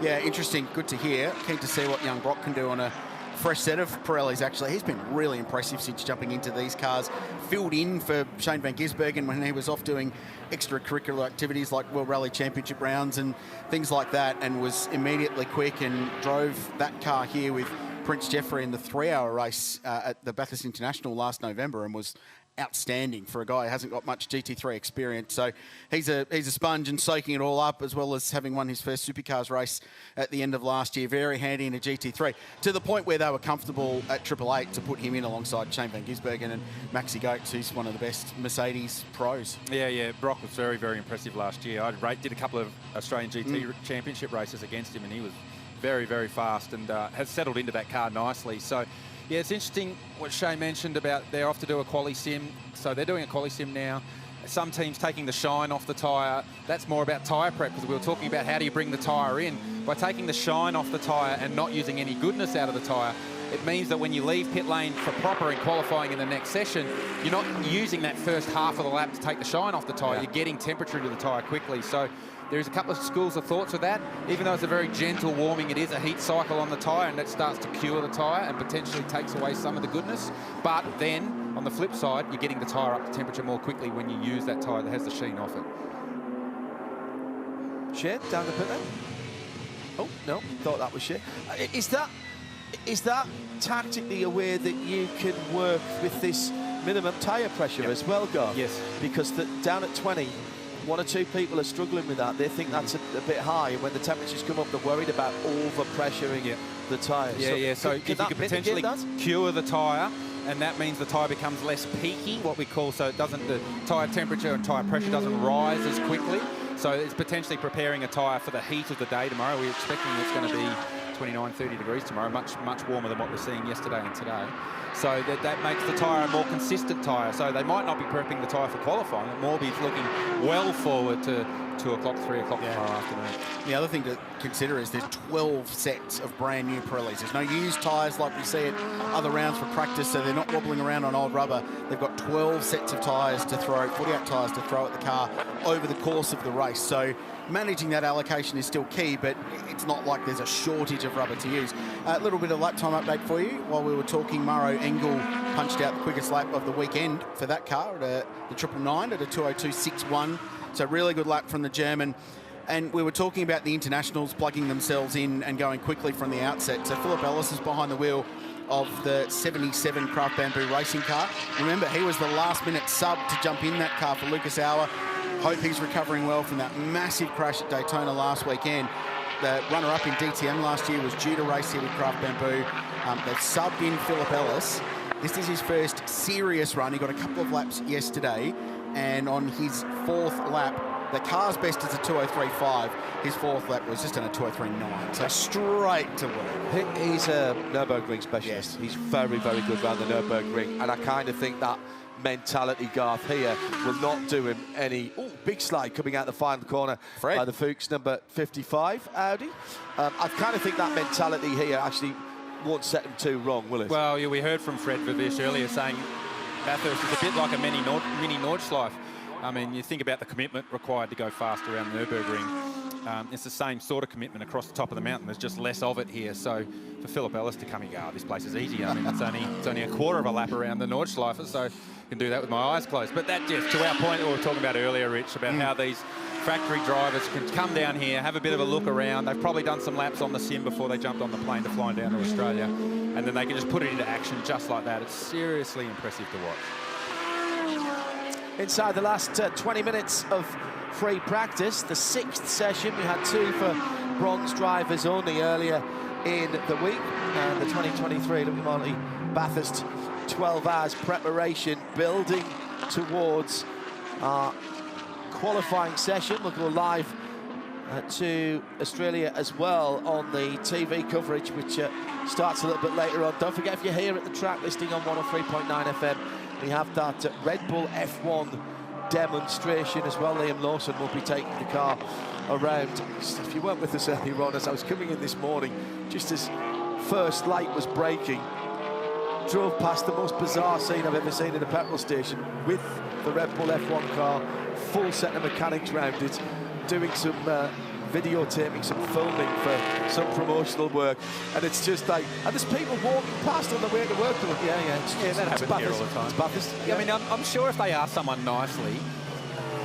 Yeah, interesting. Good to hear. Keen to see what young Brock can do on a fresh set of Pirellis, actually. He's been really impressive since jumping into these cars. Filled in for Shane van Gisbergen when he was off doing extracurricular activities like World Rally Championship rounds and things like that, and was immediately quick and drove that car here with Prince Jeffrey in the 3-hour race at the Bathurst International last November, and was outstanding for a guy who hasn't got much GT3 experience. So he's a sponge and soaking it all up, as well as having won his first Supercars race at the end of last year. Very handy in a GT3, to the point where they were comfortable at 888 to put him in alongside Shane van Gisbergen and Maxi Goetz, who's one of the best Mercedes pros. Yeah, Brock was very, very impressive last year. I did a couple of Australian GT Championship races against him, and he was very, very fast and has settled into that car nicely. So yeah, it's interesting what Shay mentioned about they're off to do a quali sim. So they're doing a quali sim now. Some teams taking the shine off the tyre. That's more about tyre prep, because we were talking about how do you bring the tyre in. By taking the shine off the tyre and not using any goodness out of the tyre, it means that when you leave pit lane for proper in qualifying in the next session, you're not using that first half of the lap to take the shine off the tyre. You're getting temperature into the tyre quickly. So there's a couple of schools of thoughts with that. Even though it's a very gentle warming, it is a heat cycle on the tyre, and that starts to cure the tyre and potentially takes away some of the goodness. But then, on the flip side, you're getting the tyre up to temperature more quickly when you use that tyre that has the sheen off it. Shane, down the pit lane. Oh, no, thought that was Shane. Is that tactically a way that you can work with this minimum tyre pressure as well, Garth? Yes. Because down at 20, one or two people are struggling with that. They think that's a bit high, and when the temperatures come up, they're worried about over-pressuring the tyres. So if you could potentially cure the tyre, and that means the tyre becomes less peaky, what we call, so it doesn't, the tyre temperature and tyre pressure doesn't rise as quickly. So it's potentially preparing a tyre for the heat of the day tomorrow. We're expecting it's going to be 29, 30 degrees tomorrow, much warmer than what we're seeing yesterday and today. So that makes the tyre a more consistent tyre. So they might not be prepping the tyre for qualifying, it more be looking well forward to 2 o'clock, 3 o'clock tomorrow afternoon. The other thing to consider is there's 12 sets of brand new Pirellis. There's no used tyres like we see at other rounds for practice, so they're not wobbling around on old rubber. They've got 12 sets of tyres to throw, 48 tyres to throw at the car over the course of the race. So managing that allocation is still key, but it's not like there's a shortage of rubber to use. A little bit of lap time update for you. While we were talking, Maro Engel punched out the quickest lap of the weekend for that car at the 999 at a 2:02.61. So really good lap from the German. And we were talking about the internationals plugging themselves in and going quickly from the outset. So Philip Ellis is behind the wheel of the 77 Craft Bamboo racing car. Remember, he was the last-minute sub to jump in that car for Lucas Auer. Hope he's recovering well from that massive crash at Daytona last weekend. The runner-up in DTM last year was due to race here with Craft Bamboo. They've subbed in Philip Ellis. This is his first serious run. He got a couple of laps yesterday, and on his 4th lap, the car's best is a 2:03.5. His 4th lap was just in a 2:03.9. So straight to work. He's a Nürburgring specialist. Yes. He's very, very good around the Nürburgring, and I kind of think that mentality, Garth, here will not do him any. Oh, big slide coming out the final corner by the Fuchs number 55 Audi. I kind of think that mentality here actually won't set him too wrong, will it? Well, yeah, we heard from Fred Vervish earlier saying Bathurst is a bit like a mini Nordschleife. I mean, you think about the commitment required to go fast around the Nürburgring. It's the same sort of commitment across the top of the mountain. There's just less of it here. So for Philip Ellis to come and go, oh, this place is easy. I mean, it's only a quarter of a lap around the Nordschleife, so I can do that with my eyes closed. But that just to our point that we were talking about earlier, Rich, about how these factory drivers can come down here, have a bit of a look around. They've probably done some laps on the sim before they jumped on the plane to fly down to Australia, and then they can just put it into action just like that. It's seriously impressive to watch. Inside the last 20 minutes of free practice, the 6th session. We had 2 for bronze drivers only earlier in the week. And the 2023 Liqui Moly Bathurst 12 hours preparation, building towards our qualifying session. We'll go live to Australia as well on the TV coverage, which starts a little bit later on. Don't forget, if you're here at the track listing on 103.9 FM, we have that Red Bull F1 demonstration as well. Liam Lawson will be taking the car around. If you weren't with us earlier on, as I was coming in this morning, just as first light was breaking, drove past the most bizarre scene I've ever seen in a petrol station with the Red Bull F1 car, full set of mechanics round it, doing some videotaping some filming for some promotional work, and it's just like, and there's people walking past on the way to work. They're like, yeah, that happens here all the time. It's Bathurst. I mean, I'm sure if they asked someone nicely,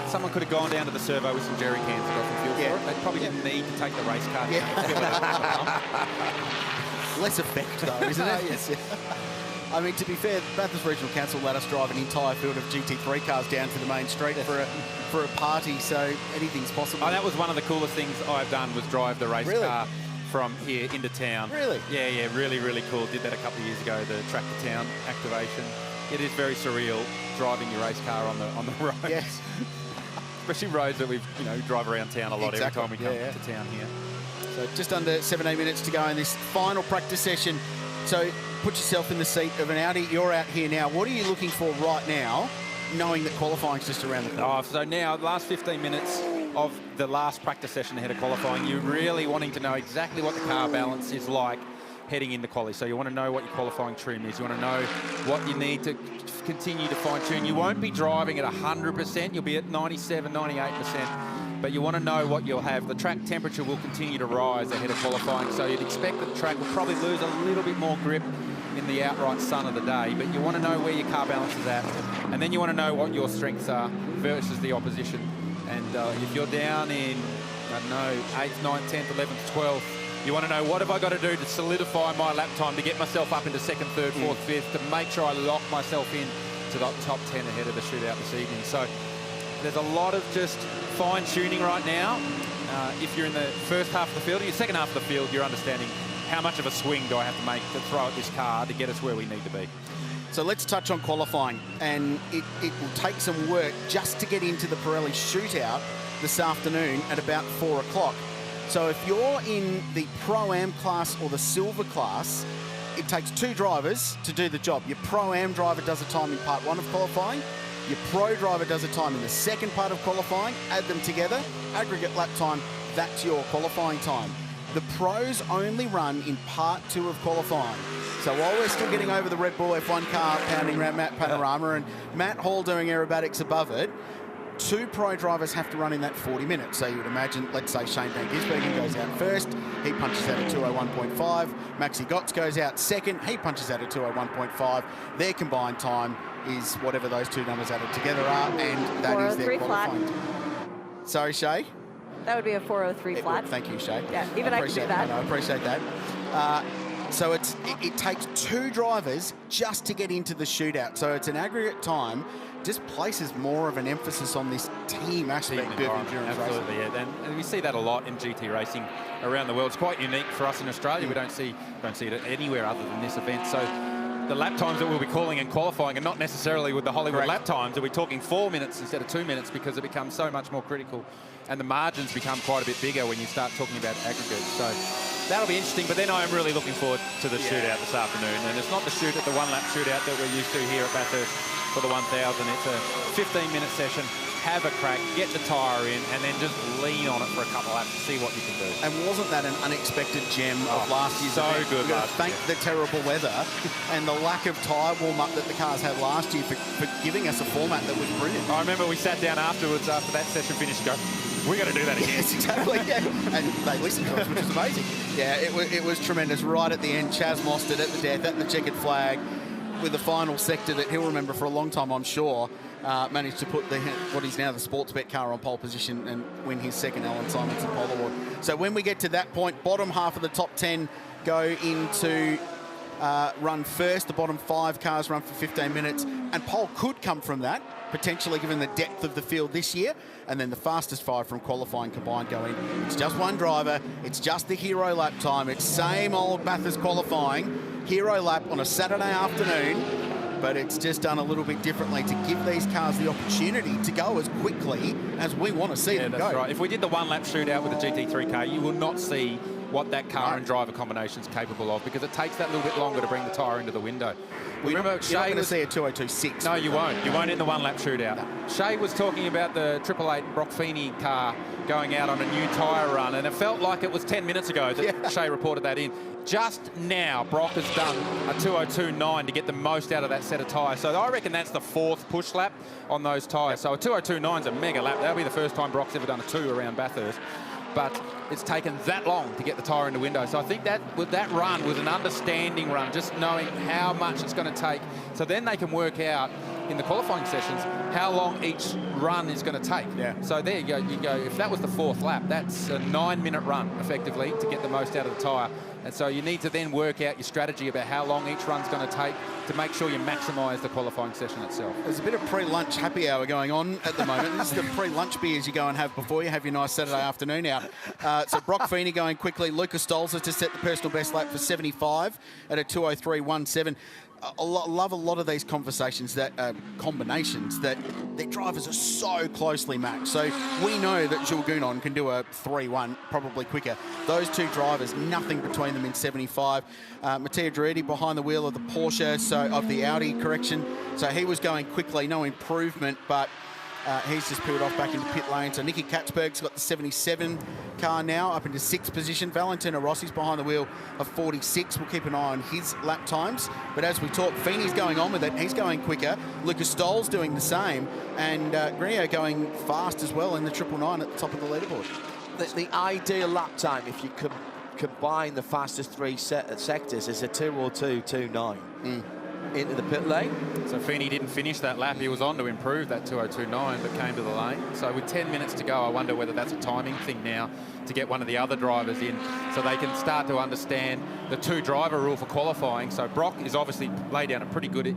someone could have gone down to the servo with some jerry cans and got some fuel for it. They probably didn't need to take the race car. Less effect, though, isn't it? Yes. I mean, to be fair, Bathurst Regional Council let us drive an entire field of GT3 cars down to the main street for a party, so anything's possible. Oh, that was one of the coolest things I've done, was drive the race car from here into town. Really? Yeah, really, really cool. Did that a couple of years ago, the Track to Town activation. It is very surreal driving your race car on the road. Yes. Especially roads that we drive around town a lot every time we come to town here. So just under 17 minutes to go in this final practice session. So put yourself in the seat of an Audi. You're out here now. What are you looking for right now, knowing that qualifying's just around the corner? So now, the last 15 minutes of the last practice session ahead of qualifying, you're really wanting to know exactly what the car balance is like heading into quali. So you want to know what your qualifying trim is. You want to know what you need to continue to fine-tune. You won't be driving at 100%. You'll be at 97, 98%. But you want to know what you'll have. The track temperature will continue to rise ahead of qualifying. So you'd expect that the track will probably lose a little bit more grip in the outright sun of the day. But you want to know where your car balance is at. And then you want to know what your strengths are versus the opposition. And if you're down in, I don't know, 8th, 9th, 10th, 11th, 12th, you want to know, what have I got to do to solidify my lap time, to get myself up into 2nd, 3rd, 4th, 5th, to make sure I lock myself in to the top 10 ahead of the shootout this evening. So there's a lot of just fine-tuning right now. If you're in the first half of the field, or your second half of the field, you're understanding how much of a swing do I have to make to throw at this car to get us where we need to be. So let's touch on qualifying, and it will take some work just to get into the Pirelli shootout this afternoon at about 4 o'clock. So if you're in the Pro-Am class or the Silver class, it takes 2 drivers to do the job. Your Pro-Am driver does a time in part 1 of qualifying. Your Pro driver does a time in the second part of qualifying. Add them together, aggregate lap time, that's your qualifying time. The Pros only run in part 2 of qualifying. So while we're still getting over the Red Bull F1 car pounding around Matt Panorama and Matt Hall doing aerobatics above it, 2 Pro drivers have to run in that 40 minutes. So you would imagine, let's say Shane Van Gisbergen goes out first, he punches out at 2:01.5. Maxi Gotts goes out second, he punches out at 2:01.5. Their combined time is whatever those 2 numbers added together are, and that is their qualifying time. Sorry, Shay? That would be a 4:03 flat. Thank you, Shay. Yeah, even I can do that. I appreciate that. So it takes 2 drivers just to get into the shootout. So it's an aggregate time. Just places more of an emphasis on this team aspect of endurance racing. Absolutely, yeah. And we see that a lot in GT racing around the world. It's quite unique for us in Australia. We don't see it anywhere other than this event. So the lap times that we'll be calling and qualifying are not necessarily with the Hollywood lap times. We'll be talking 4 minutes instead of 2 minutes, because it becomes so much more critical. And the margins become quite a bit bigger when you start talking about aggregates. So that'll be interesting. But then I am really looking forward to the shootout this afternoon. And it's not the one-lap shootout that we're used to here at Bathurst for the 1000. It's a 15-minute session. Have a crack, get the tyre in, and then just lean on it for a couple of laps to see what you can do. And wasn't that an unexpected gem of last year's so event? good. We've got to thank the terrible weather and the lack of tyre warm-up that the cars had last year for giving us a format that was brilliant. I remember we sat down afterwards, after that session finished, and go, we got to do that again. Yes, exactly. Yeah. And they listened to us, which is amazing. Yeah, it was tremendous. Right at the end, Chaz Mostert at the death, at the checkered flag, with the final sector that he'll remember for a long time, I'm sure. Managed to put what is now the Sportsbet car on pole position and win his second Alan Simonson pole award. So when we get to that point, bottom half of the top 10 go into run first. The bottom 5 cars run for 15 minutes, and pole could come from that, potentially given the depth of the field this year. And then the fastest 5 from qualifying combined go in. It's just one driver. It's just the hero lap time. It's same old Bathurst qualifying, hero lap on a Saturday afternoon. But it's just done a little bit differently to give these cars the opportunity to go as quickly as we want to see them go. That's right. If we did the 1-lap shootout with the GT3 car, you will not see what that car and driver combination is capable of, because it takes that little bit longer to bring the tyre into the window. You're not going to see a 2:02.6. No, you won't. You won't in the 1-lap shootout. No. Shay was talking about the 888 Brock Feeney car going out on a new tyre run, and it felt like it was 10 minutes ago that Shay reported that in. Just now, Brock has done a 2:02.9 to get the most out of that set of tyres. So I reckon that's the 4th push lap on those tyres. So a 2:02.9 is a mega lap. That'll be the first time Brock's ever done a 2 around Bathurst. but it's taken that long to get the tyre in the window. So I think that run was an understanding run, just knowing how much it's going to take. So then they can work out in the qualifying sessions how long each run is going to take. Yeah. So there you go. If that was the 4th lap, that's a 9-minute run effectively to get the most out of the tyre. And so you need to then work out your strategy about how long each run's going to take to make sure you maximise the qualifying session itself. There's a bit of pre-lunch happy hour going on at the moment. This is the pre-lunch beers you go and have before you have your nice Saturday afternoon out. So Brock Feeney going quickly. Lucas Stolzer to set the personal best lap for 75 at a 2:03.17. I love a lot of these conversations, that combinations, that their drivers are so closely matched. So we know that Jules Gounon can do a 3:1, probably quicker. Those two drivers, nothing between them in 75. Mattia Druidi behind the wheel of the Porsche, of the Audi, correction. So he was going quickly, no improvement, but he's just peeled off back into pit lane. So Nicky Katzberg's got the 77 car now up into 6th position. Valentino Rossi's behind the wheel of 46. We'll keep an eye on his lap times. But as we talk, Feeney's going on with it. He's going quicker. Lucas Stoll's doing the same. And Grenier going fast as well in the 999 at the top of the leaderboard. The ideal lap time, if you combine the fastest 3 sectors, is a 2:02.29. Into the pit lane. So Feeney didn't finish that lap. He was on to improve that 2:02.9, but came to the lane. So with 10 minutes to go, I wonder whether that's a timing thing now to get one of the other drivers in so they can start to understand the 2-driver rule for qualifying. So Brock is obviously laid down a pretty good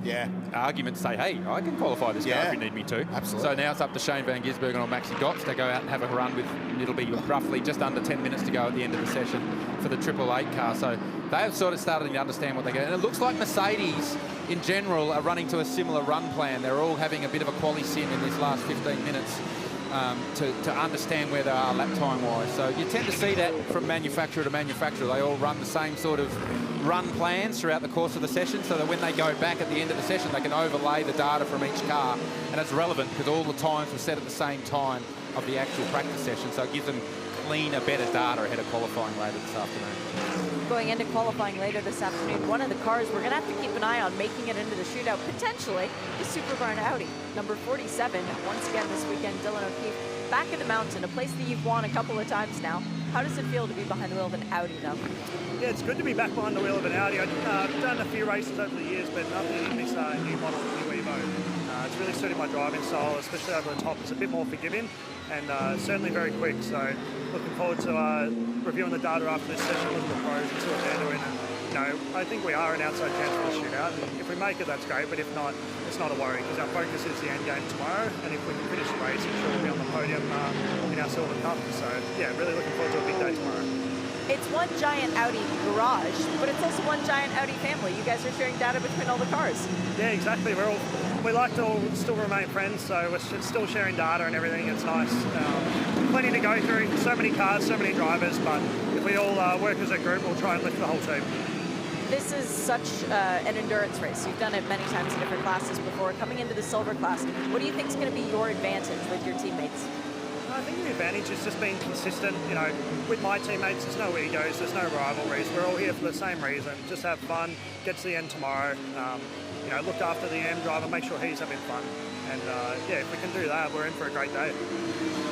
argument to say, hey, I can qualify this car if you need me to. Absolutely. So now it's up to Shane Van Gisbergen or Maxi Gotts to go out and have a run with, it'll be roughly just under 10 minutes to go at the end of the session for the 888 car. So they have sort of started to understand what they get. And it looks like Mercedes in general are running to a similar run plan. They're all having a bit of a quali sim in this last 15 minutes to understand where they are lap time wise. So you tend to see that from manufacturer to manufacturer. They all run the same sort of run plans throughout the course of the session, so that when they go back at the end of the session, they can overlay the data from each car. And it's relevant because all the times were set at the same time of the actual practice session, so it gives them cleaner, better data ahead of qualifying later this afternoon. Going into qualifying later this afternoon, one of the cars we're going to have to keep an eye on making it into the shootout, potentially, is Superbarn Audi, number 47. Once again this weekend, Dylan O'Keefe back at the mountain, a place that you've won a couple of times now. How does it feel to be behind the wheel of an Audi, though? Yeah, it's good to be back behind the wheel of an Audi. I've done a few races over the years, but nothing in this new model, the new Evo. It's really suited my driving style, especially over the top. It's a bit more forgiving and certainly very quick. So looking forward to reviewing the data after this session with the pros and see what they're doing. And, you know, I think we are an outside chance for the shootout. And if we make it, that's great. But if not, it's not a worry because our focus is the end game tomorrow. And if we can finish the race, I'm sure we'll be on the podium in our Silver Cup. So yeah, really looking forward to a big day tomorrow. It's one giant Audi garage, but it's also one giant Audi family. You guys are sharing data between all the cars. Yeah, exactly. We like to all still remain friends, so we're still sharing data and everything. It's nice. Plenty to go through. So many cars, so many drivers, but if we all work as a group, we'll try and lift the whole team. This is such an endurance race. You've done it many times in different classes before. Coming into the silver class, what do you think is going to be your advantage with your teammates? I think the advantage is just being consistent. You know, with my teammates, there's no egos, there's no rivalries. We're all here for the same reason. Just have fun, get to the end tomorrow. You know, look after the M driver, make sure he's having fun. And yeah, if we can do that, we're in for a great day.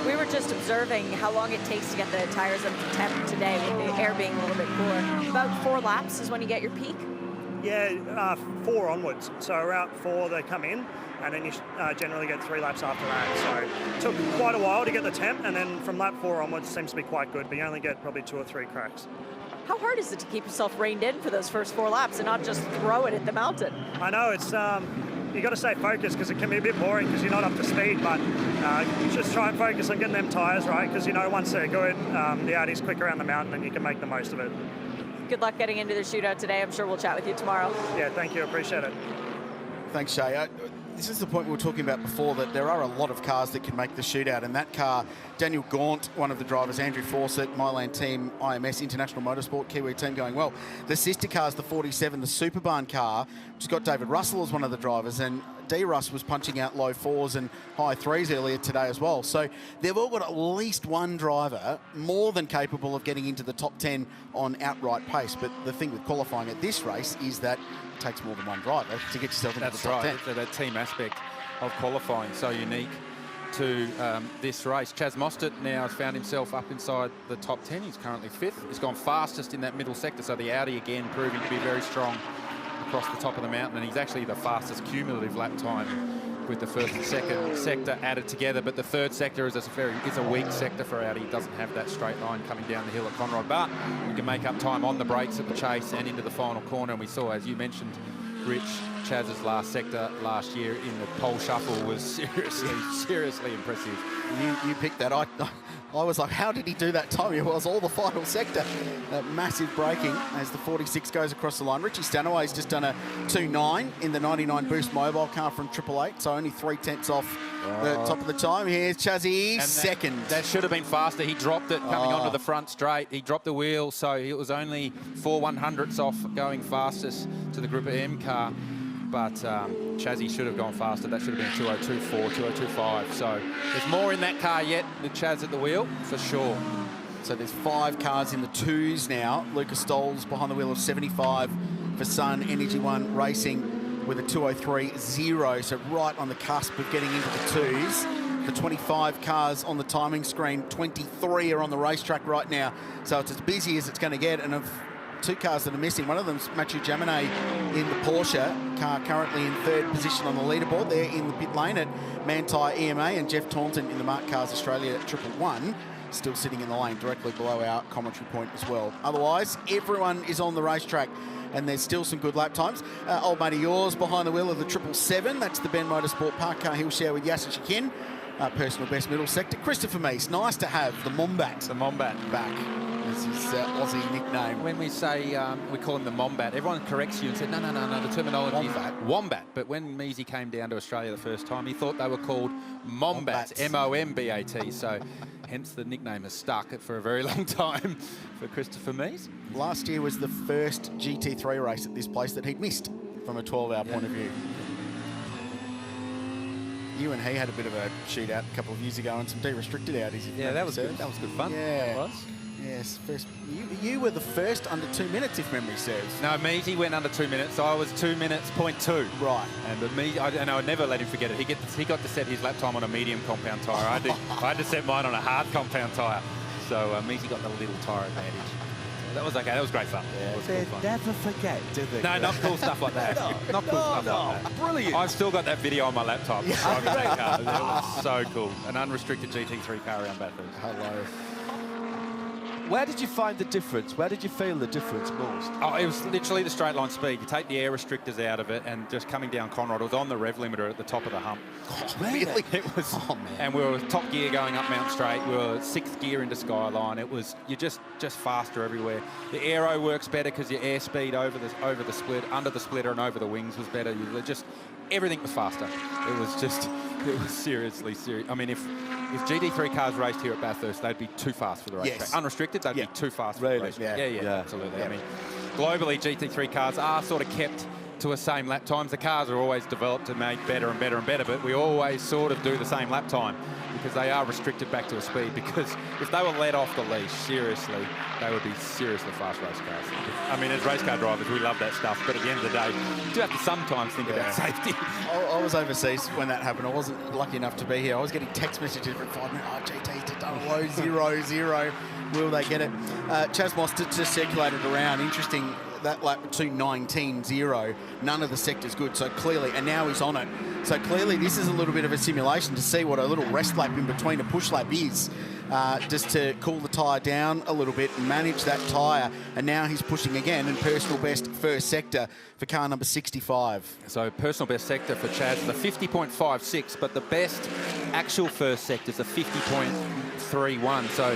We were just observing how long it takes to get the tires up to temp today with the air being a little bit cooler. About 4 laps is when you get your peak? Yeah, 4 onwards. So around 4 they come in, and then you generally get 3 laps after that. So it took quite a while to get the temp, and then from lap 4 onwards it seems to be quite good, but you only get probably 2 or 3 cracks. How hard is it to keep yourself reined in for those first 4 laps and not just throw it at the mountain? I know, it's you got to stay focused because it can be a bit boring because you're not up to speed, but you just try and focus on getting them tyres right, because you know once they're good, the Audi's quick around the mountain and you can make the most of it. Good luck getting into the shootout today. I'm sure we'll chat with you tomorrow. Yeah, thank you. Appreciate it. Thanks, Shay. This is the point we were talking about before, that there are a lot of cars that can make the shootout, and that car, Daniel Gaunt, one of the drivers, Andrew Fawcett, Mylan team, IMS, International Motorsport, Kiwi team going well. The sister car's the 47, the Superbarn car, which has got David Russell as one of the drivers, and D-Russ was punching out low 4s and high 3s earlier today as well. So they've all got at least one driver more than capable of getting into the top 10 on outright pace. But the thing with qualifying at this race is that it takes more than one driver to get yourself into the top 10. That's right. That team aspect of qualifying so unique. to this race. Chaz Mostert now has found himself up inside the top 10. He's currently 5th. He's gone fastest in that middle sector, so the Audi again proving to be very strong across the top of the mountain, and he's actually the fastest cumulative lap time with the first and second sector added together. But the third sector is a weak sector for Audi. He doesn't have that straight line coming down the hill at Conrod, but we can make up time on the brakes at the chase and into the final corner. And we saw, as you mentioned, Rich, Chaz's last sector last year in the pole shuffle was seriously impressive. You picked that. I was like, how did he do that time? It was all the final sector. Massive braking as the 46 goes across the line. Richie Stanaway's just done a 2.9 in the 99 Boost mobile car from 888, so only 3/10 off the top of the time. Here's Chazzy, second. That should have been faster. He dropped it coming onto the front straight. He dropped the wheel, so it was only 4/100ths off going fastest to the Group M car. But Chazzy should have gone faster. That should have been 2:02.4, 2:02.5. So there's more in that car yet with Chaz at the wheel, for sure. So there's 5 cars in the 2s now. Lucas Stoll's behind the wheel of 75 for Sun Energy One Racing with a 2:03.0. So right on the cusp of getting into the 2s. The 25 cars on the timing screen, 23 are on the racetrack right now. So it's as busy as it's going to get. And of 2 cars that are missing, one of them's Mathieu Jaminet in the Porsche car, currently in 3rd position on the leaderboard. They're in the pit lane at Manthey EMA, and Jeff Taunton in the Mark Cars Australia 111, still sitting in the lane directly below our commentary point as well. Otherwise, everyone is on the racetrack, and there's still some good lap times. Old mate of yours behind the wheel of the 777. That's the Ben Motorsport Park car he'll share with Yasser Shakin. Personal best middle sector. Christopher Meese, nice to have the Mombat. The Mombat back. This is Aussie nickname. When we say, we call him the Mombat, everyone corrects you and said, no, the terminology is Wombat. But when Measy came down to Australia the first time, he thought they were called Mombats, M-O-M-B-A-T. So hence the nickname has stuck for a very long time for Christopher Meese. Last year was the first GT3 race at this place that he'd missed from a 12-hour point of view. You and he had a bit of a shootout a couple of years ago and some de-restricted Audis. Yeah, that was good. That was good fun. Yeah. That was. Yes, you were the first under 2 minutes, if memory serves. No, Measy went under 2 minutes. So I was 2 minutes, 0.2. Right. And I would never let him forget it. He got to set his lap time on a medium compound tyre. I had to set mine on a hard compound tyre. So Measy got the little tyre advantage. That was okay. That was great fun. Yeah, was they cool fun. never forget, do they? No, not cool stuff like that. Not cool stuff like that. Brilliant. I've still got that video on my laptop. Driving that car. It was so cool. An unrestricted GT3 car around Bathurst. Hello. Where did you find the difference? Where did you feel the difference most? Oh, it was literally the straight line speed. You take the air restrictors out of it and just coming down Conrod, it was on the rev limiter at the top of the hump. Oh, really? It was, oh, man. And we were top gear going up Mount Straight. We were 6th gear into Skyline. It was, you're just faster everywhere. The aero works better because your airspeed over the split, under the splitter and over the wings was better. Everything was faster. It was seriously serious. I mean, if GT3 cars raced here at Bathurst, they'd be too fast for the racetrack. Yes. Unrestricted, they'd be too fast for the racetrack. Yeah, absolutely. Yeah. I mean, globally, GT3 cars are sort of kept to a same lap times. The cars are always developed and made better and better and better, but we always sort of do the same lap time because they are restricted back to a speed, because if they were let off the leash, seriously, they would be seriously fast race cars. I mean, as race car drivers, we love that stuff, but at the end of the day, you do have to sometimes think about safety. I was overseas when that happened. I wasn't lucky enough to be here. I was getting text messages every 5 minutes. Oh, GT's done a low 0-0. Will they get it? Chaz Mostert just circulated around. Interesting, that lap 2:19.0. None of the sectors good, so clearly, and now he's on it. So clearly this is a little bit of a simulation to see what a little rest lap in between a push lap is. Just to cool the tyre down a little bit and manage that tyre. And now he's pushing again, and personal best first sector for car number 65. So personal best sector for Chaz, the 50.56, but the best actual first sector is a 50.31. So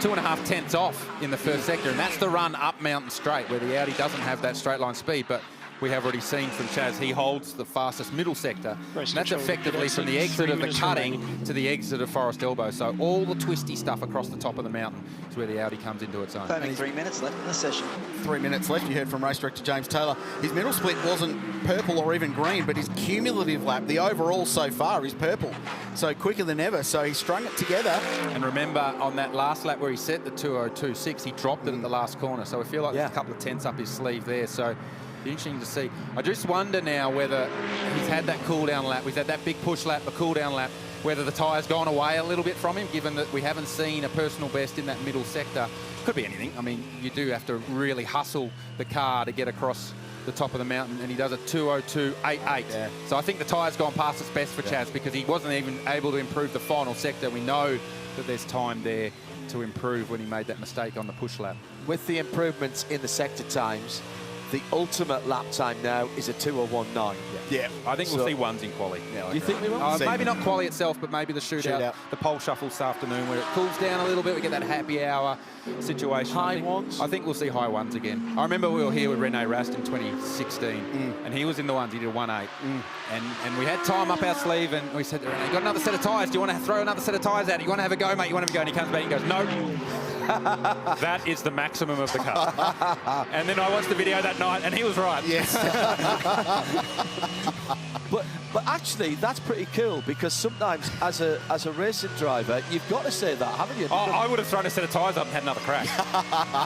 2.5 tenths off in the first sector, and that's the run up Mountain Straight where the Audi doesn't have that straight line speed, but we have already seen from Chaz, he holds the fastest middle sector. And that's effectively from the exit of the cutting to the exit of Forest Elbow. So all the twisty stuff across the top of the mountain is where the Audi comes into its own. 3 minutes left in the session. 3 minutes left. You heard from race director James Taylor. His middle split wasn't purple or even green, but his cumulative lap, the overall so far, is purple. So quicker than ever. So he strung it together. And remember, on that last lap where he set the 2:02.6, he dropped it at the last corner. So I feel like there's a couple of tenths up his sleeve there. So interesting to see. I just wonder now whether he's had that cool down lap. He's had that big push lap, a cool down lap. whether the tyre's gone away a little bit from him, given that we haven't seen a personal best in that middle sector. Could be anything. I mean, you do have to really hustle the car to get across the top of the mountain, and he does a 2:02.88. Yeah. So I think the tyre's gone past its best for Chaz because he wasn't even able to improve the final sector. We know that there's time there to improve when he made that mistake on the push lap. With the improvements in the sector times, the ultimate lap time now is a 2:01.9. Yeah. I think we'll see ones in quali. You think we will? Maybe not quali itself, but maybe the shootout, the pole shuffle this afternoon where it cools down a little bit. We get that happy hour situation. High ones? I think we'll see high ones again. I remember we were here with Rene Rast in 2016, and he was in the ones. He did a 1.8. And we had time up our sleeve, and we said to Rene, got another set of tyres. Do you want to throw another set of tyres out? You want to have a go, mate? You want to have a go? And he comes back and goes, no. That is the maximum of the car. And then I watched the video that night, and he was right. Yes. But actually, that's pretty cool because sometimes, as a racing driver, you've got to say that, haven't you? Oh, I would have thrown a set of tyres up and had another crack.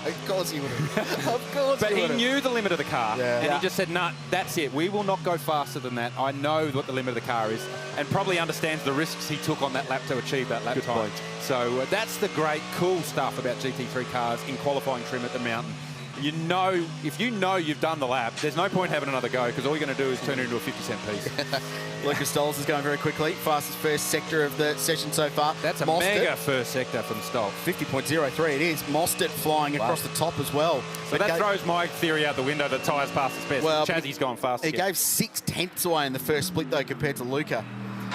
Of course he would have. Of course But he he would have. knew the limit of the car, and Yeah. he just said, nah, that's it. We will not go faster than that. I know what the limit of the car is, and probably understands the risks he took on that lap to achieve that lap time. point. So that's the great, cool stuff about GT3 cars in qualifying trim at the mountain. You know, if you know you've done the lap, there's no point having another go because all you're going to do is turn it into a 50-cent piece. Lucas Stolz is going very quickly. Fastest first sector of the session so far. That's a Mostert, mega first sector from Stoll. 50.03 it is. Mostert flying across the top as well. So that throws my theory out the window that tyres past his best. Well, Chazzy's gone fast He again. gave 6/10 away in the first split, though, compared to Luca.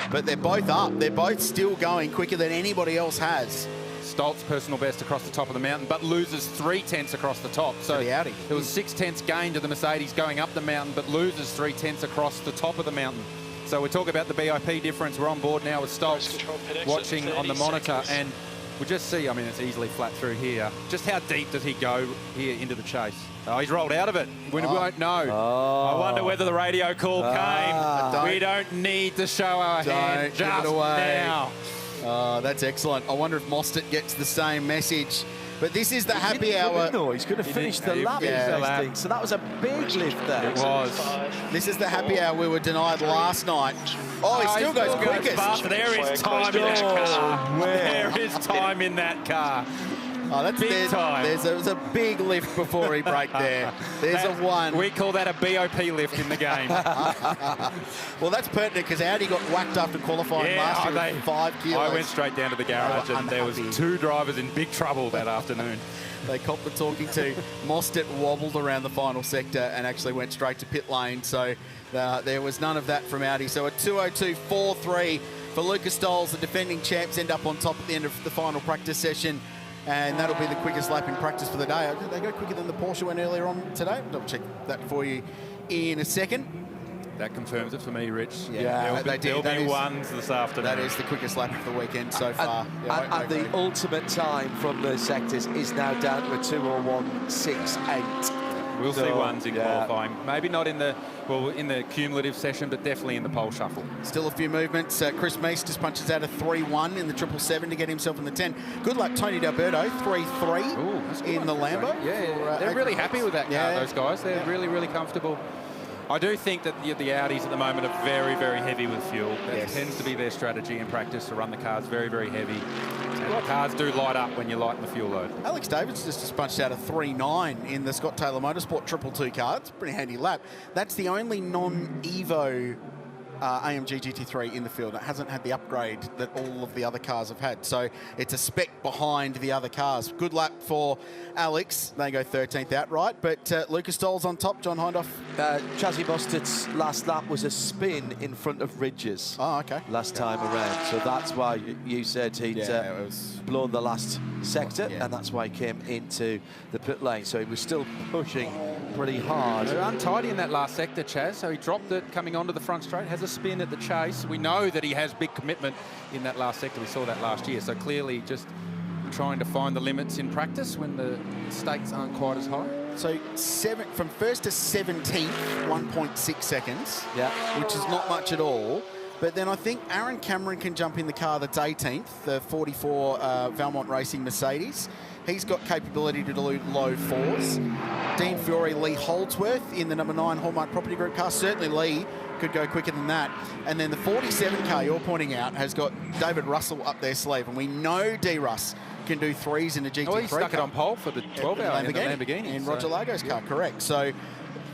But they're both up. They're both still going quicker than anybody else has. Stoltz personal best across the top of the mountain, but loses 3/10 across the top. So the Audi. It was 6/10 gain to the Mercedes going up the mountain, but loses 3/10 across the top of the mountain. So we talk about the BIP difference. We're on board now with Stoltz watching on the monitor, and we just see, I mean, it's easily flat through here. Just how deep does he go here into the chase? Oh, he's rolled out of it. We won't know. I wonder whether the radio call came. We don't need to show our hand give it just away. now. That's excellent. I wonder if Mostert gets the same message. But this is the happy hour. No, he's going to finish the He lap. finished the lap. So that was a big lift there. It was. This is the happy hour we were denied last night. Oh, he still goes quickest. Fast. There is time in that car. There is time in that car. Oh, that's Big time. There's a big lift before he braked there. There's a one. We call that a BOP lift in the game. Well, that's pertinent because Audi got whacked after qualifying last year with 5 kilos. I went straight down to the garage and there was unhappy. 2 drivers in big trouble that afternoon. They copped the talking to. Mostert wobbled around the final sector and actually went straight to pit lane. So there was none of that from Audi. So a 2:02.43 for Lucas Stolz. The defending champs end up on top at the end of the final practice session. And that'll be the quickest lap in practice for the day. Did they go quicker than the Porsche went earlier on today? I'll check that for you in a second. That confirms it for me, Rich. Yeah, there'll be ones this afternoon. That is the quickest lap of the weekend so far. And the ultimate time from the sectors is now down to a 2:01.68. We'll see ones in yeah. qualifying. Maybe not in the cumulative session, but definitely in the pole shuffle. Still a few movements. Chris Meese just punches out a 3-1 in the 777 to get himself in the 10. Good luck, Tony D'Alberto, 3-3 in the Lambo. Yeah, they're really happy with that car, Yeah. those guys. They're really, really comfortable. I do think that the Audis at the moment are very, very heavy with fuel. That tends to be their strategy in practice, to run the cars very, very heavy. And the cars do light up when you lighten the fuel load. Alex Davids just punched out a 3-9 in the Scott Taylor Motorsport 222 car. It's a pretty handy lap. That's the only non-Evo AMG GT3 in the field. It hasn't had the upgrade that all of the other cars have had. So it's a spec behind the other cars. Good lap for Alex. They go 13th outright. But Lucas Stolz on top, John Hindhaugh. Chazzy Mostert's last lap was a spin in front of Ridges. Oh, okay. Last time around. So that's why you said he'd blown the last sector, and that's why he came into the pit lane. So he was still pushing pretty hard. They're untidy in that last sector, Chaz. So he dropped it coming onto the front straight, has a spin at the chase. We know that he has big commitment in that last sector. We saw that last year. So clearly just trying to find the limits in practice when the stakes aren't quite as high. So from first to 17th, 1.6 seconds, which is not much at all. But then I think Aaron Cameron can jump in the car that's 18th, the 44 Valmont Racing Mercedes. He's got capability to do low 4s. Dean Fiore, Lee Holdsworth in the number 9 Hallmark Property Group car. Certainly Lee could go quicker than that. And then the 47K you're pointing out has got David Russell up their sleeve, and we know D-Russ can do threes in a GT3 Oh, he stuck it car. on pole for the 12-hour in the Lamborghini. In Roger Lago's car, correct. So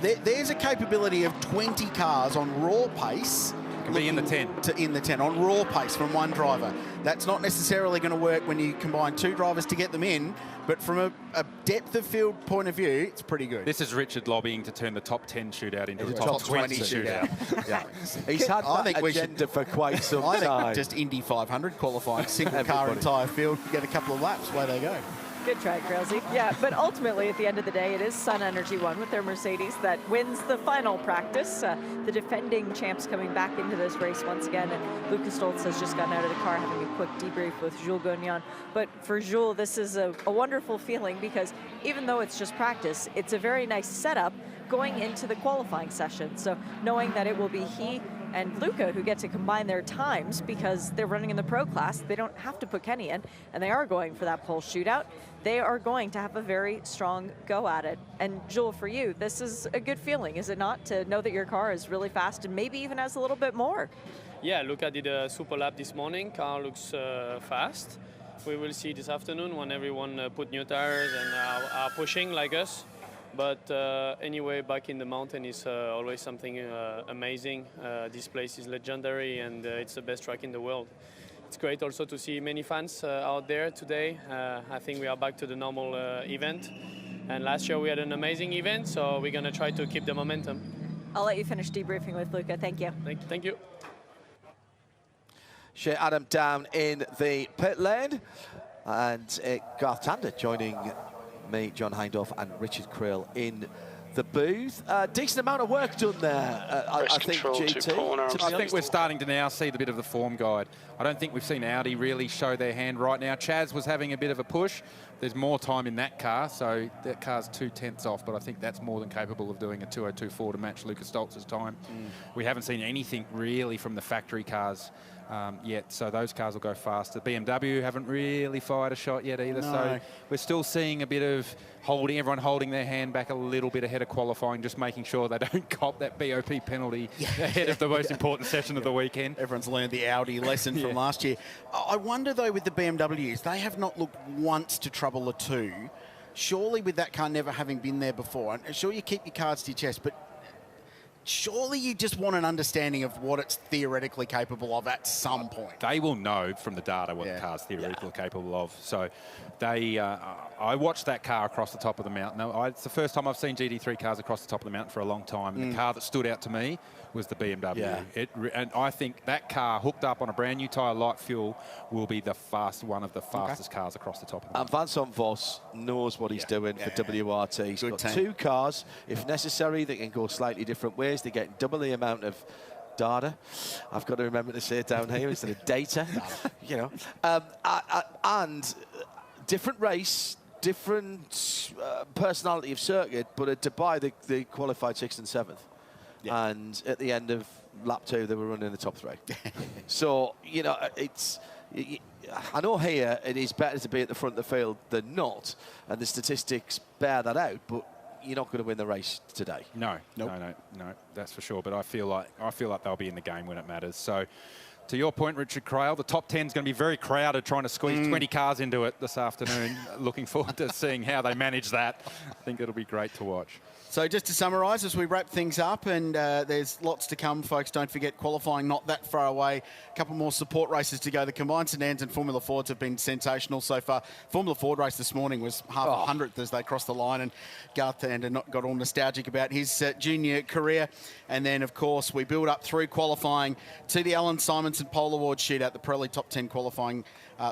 there's a capability of 20 cars on raw pace. Can be in the 10. In the 10, on raw pace from one driver. That's not necessarily going to work when you combine two drivers to get them in, but from a depth of field point of view, it's pretty good. This is Richard lobbying to turn the top 10 shootout into a It's top 20 shootout. Yeah. He's had I that think we agenda for quite some I time. think just Indy 500 qualifying, single car entire field, get a couple of laps, away they go. Good try, Grailsy. Yeah, but ultimately, at the end of the day, it is Sun Energy One with their Mercedes that wins the final practice. The defending champs coming back into this race once again, and Lucas Stoltz has just gotten out of the car having a quick debrief with Jules Gagnon. But for Jules, this is a wonderful feeling because even though it's just practice, it's a very nice setup going into the qualifying session. So knowing that it will be he and Luca who get to combine their times because they're running in the pro class, they don't have to put Kenny in, and they are going for that pole shootout. They are going to have a very strong go at it. And Jules, for you, this is a good feeling, is it not, to know that your car is really fast and maybe even has a little bit more? Yeah, Luca did a super lap this morning. Car looks fast. We will see this afternoon when everyone put new tires and are pushing like us. But anyway, back in the mountain is always something amazing. This place is legendary, and it's the best track in the world. It's great also to see many fans out there today. I think we are back to the normal event. And last year we had an amazing event, so we're going to try to keep the momentum. I'll let you finish debriefing with Luca. Thank you. Thank you. Shea Adam down in the pit lane. And Garth Tander joining me, John Hindhaugh, and Richard Craill in the booth. Decent amount of work done there, I think, GT. I think we're starting to now see the bit of the form guide. I don't think we've seen Audi really show their hand right now. Chaz was having a bit of a push. There's more time in that car, so that car's 2/10 off, but I think that's more than capable of doing a 2:02.4 to match Lucas Stoltz's time. We haven't seen anything really from the factory cars yet, so those cars will go faster. BMW haven't really fired a shot yet either, so we're still seeing a bit of everyone holding their hand back a little bit ahead of qualifying, just making sure they don't cop that BOP penalty ahead of the most important session of the weekend. Everyone's learned the Audi lesson from last year. I wonder, though, with the BMWs, they have not looked once to trouble a two. Surely with that car never having been there before, and sure you keep your cards to your chest, but surely you just want an understanding of what it's theoretically capable of at some point. They will know from the data what the car's theoretically capable of. So they, I watched that car across the top of the mountain. It's the first time I've seen GT3 cars across the top of the mountain for a long time. And the car that stood out to me was the BMW. Yeah. And I think that car hooked up on a brand new tyre, light fuel, will be one of the fastest cars across the top of the mountain. And Vincent Voss knows what he's doing for WRT. He's got team. two cars. If necessary, they can go slightly different ways. They get double the amount of data. I've got to remember to say it down here instead of data. You know, and different race, different personality of circuit, but at Dubai they qualified 6th and 7th. Yeah. And at the end of lap 2, they were running in the top 3. So, you know, I know here it is better to be at the front of the field than not, and the statistics bear that out, but you're not going to win the race today. No, that's for sure. But I feel like they'll be in the game when it matters. So, to your point, Richard Craill, the top 10 is going to be very crowded, trying to squeeze 20 cars into it this afternoon. Looking forward to seeing how they manage that. I think it'll be great to watch. So just to summarise as we wrap things up, and there's lots to come, folks. Don't forget qualifying not that far away. A couple more support races to go. The combined sedans and Formula Fords have been sensational so far. Formula Ford race this morning was half a hundredth as they crossed the line, and Garth Tander got all nostalgic about his junior career. And then, of course, we build up through qualifying to the Alan Simonson Pole Award shootout, the Pirelli Top 10 qualifying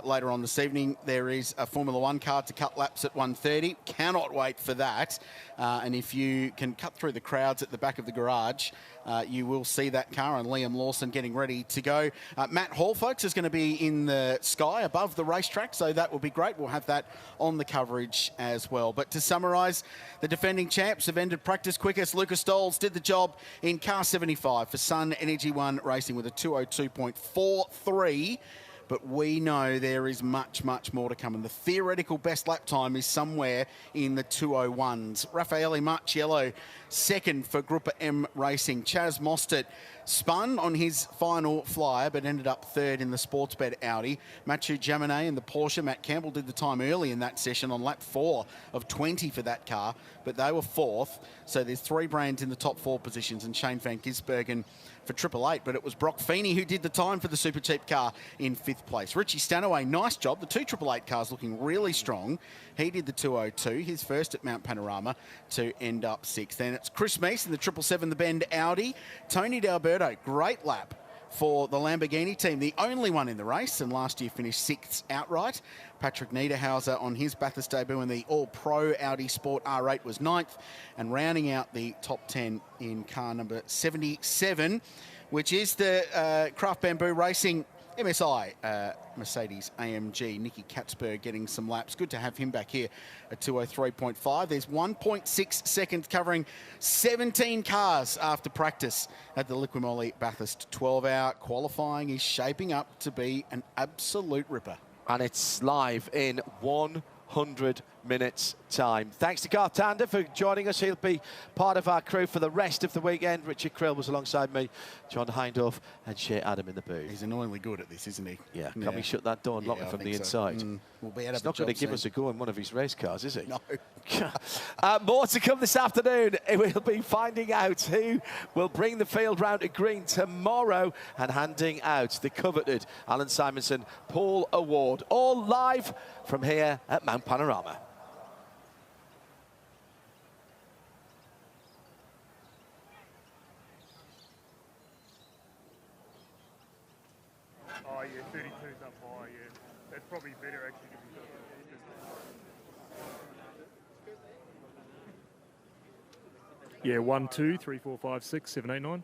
later on this evening. There is a Formula One car to cut laps at 1:30. Cannot wait for that. And if you can cut through the crowds at the back of the garage, you will see that car and Liam Lawson getting ready to go. Matt Hall, folks, is going to be in the sky above the racetrack, so that will be great. We'll have that on the coverage as well. But to summarise, the defending champs have ended practice quickest. Lucas Stoltz did the job in car 75 for Sun Energy One Racing with a 2:02.43. but we know there is much, much more to come. And the theoretical best lap time is somewhere in the 2:01s. Raffaele Marciello, second for Group M Racing. Chaz Mostert spun on his final flyer, but ended up third in the Sportsbet Audi. Mathieu Jaminet in the Porsche. Matt Campbell did the time early in that session on lap 4 of 20 for that car, but they were fourth. So there's 3 brands in the top 4 positions, and Shane van Gisbergen for Triple Eight, but it was Brock Feeney who did the time for the super cheap car in 5th place. Richie Stanaway, nice job. The 2 Triple Eight cars looking really strong. He did the 2:02, his first at Mount Panorama, to end up 6th. Then it's Chris Meese in the 777 The Bend Audi. Tony D'Alberto, great lap for the Lamborghini team, the only one in the race, and last year finished 6th outright. Patrick Niederhauser on his Bathurst debut in the all-pro Audi Sport R8 was 9th, and rounding out the top 10 in car number 77, which is the Craft Bamboo Racing MSI Mercedes AMG. Nicky Katzberg getting some laps. Good to have him back here at 2:03.5. There's 1.6 seconds covering 17 cars after practice at the Liquimoli Bathurst 12-hour. Qualifying is shaping up to be an absolute ripper. And it's live in 100 minutes time. Thanks to Garth Tander for joining us. He'll be part of our crew for the rest of the weekend. Richard Krill was alongside me, John Hindhaugh and Shea Adam in the booth. He's annoyingly good at this, isn't he? Yeah. Can we shut that door and lock it from the inside? So. We'll be out He's of not going to give soon. us a go in one of his race cars, is he? No. More to come this afternoon. We'll be finding out who will bring the field round to green tomorrow and handing out the coveted Alan Simonson Paul Award. All live from here at Mount Panorama. Oh yeah, 32's up high, yeah. That's probably better actually. Yeah, 1, 2, 3, 4, 5, 6, 7, 8, 9.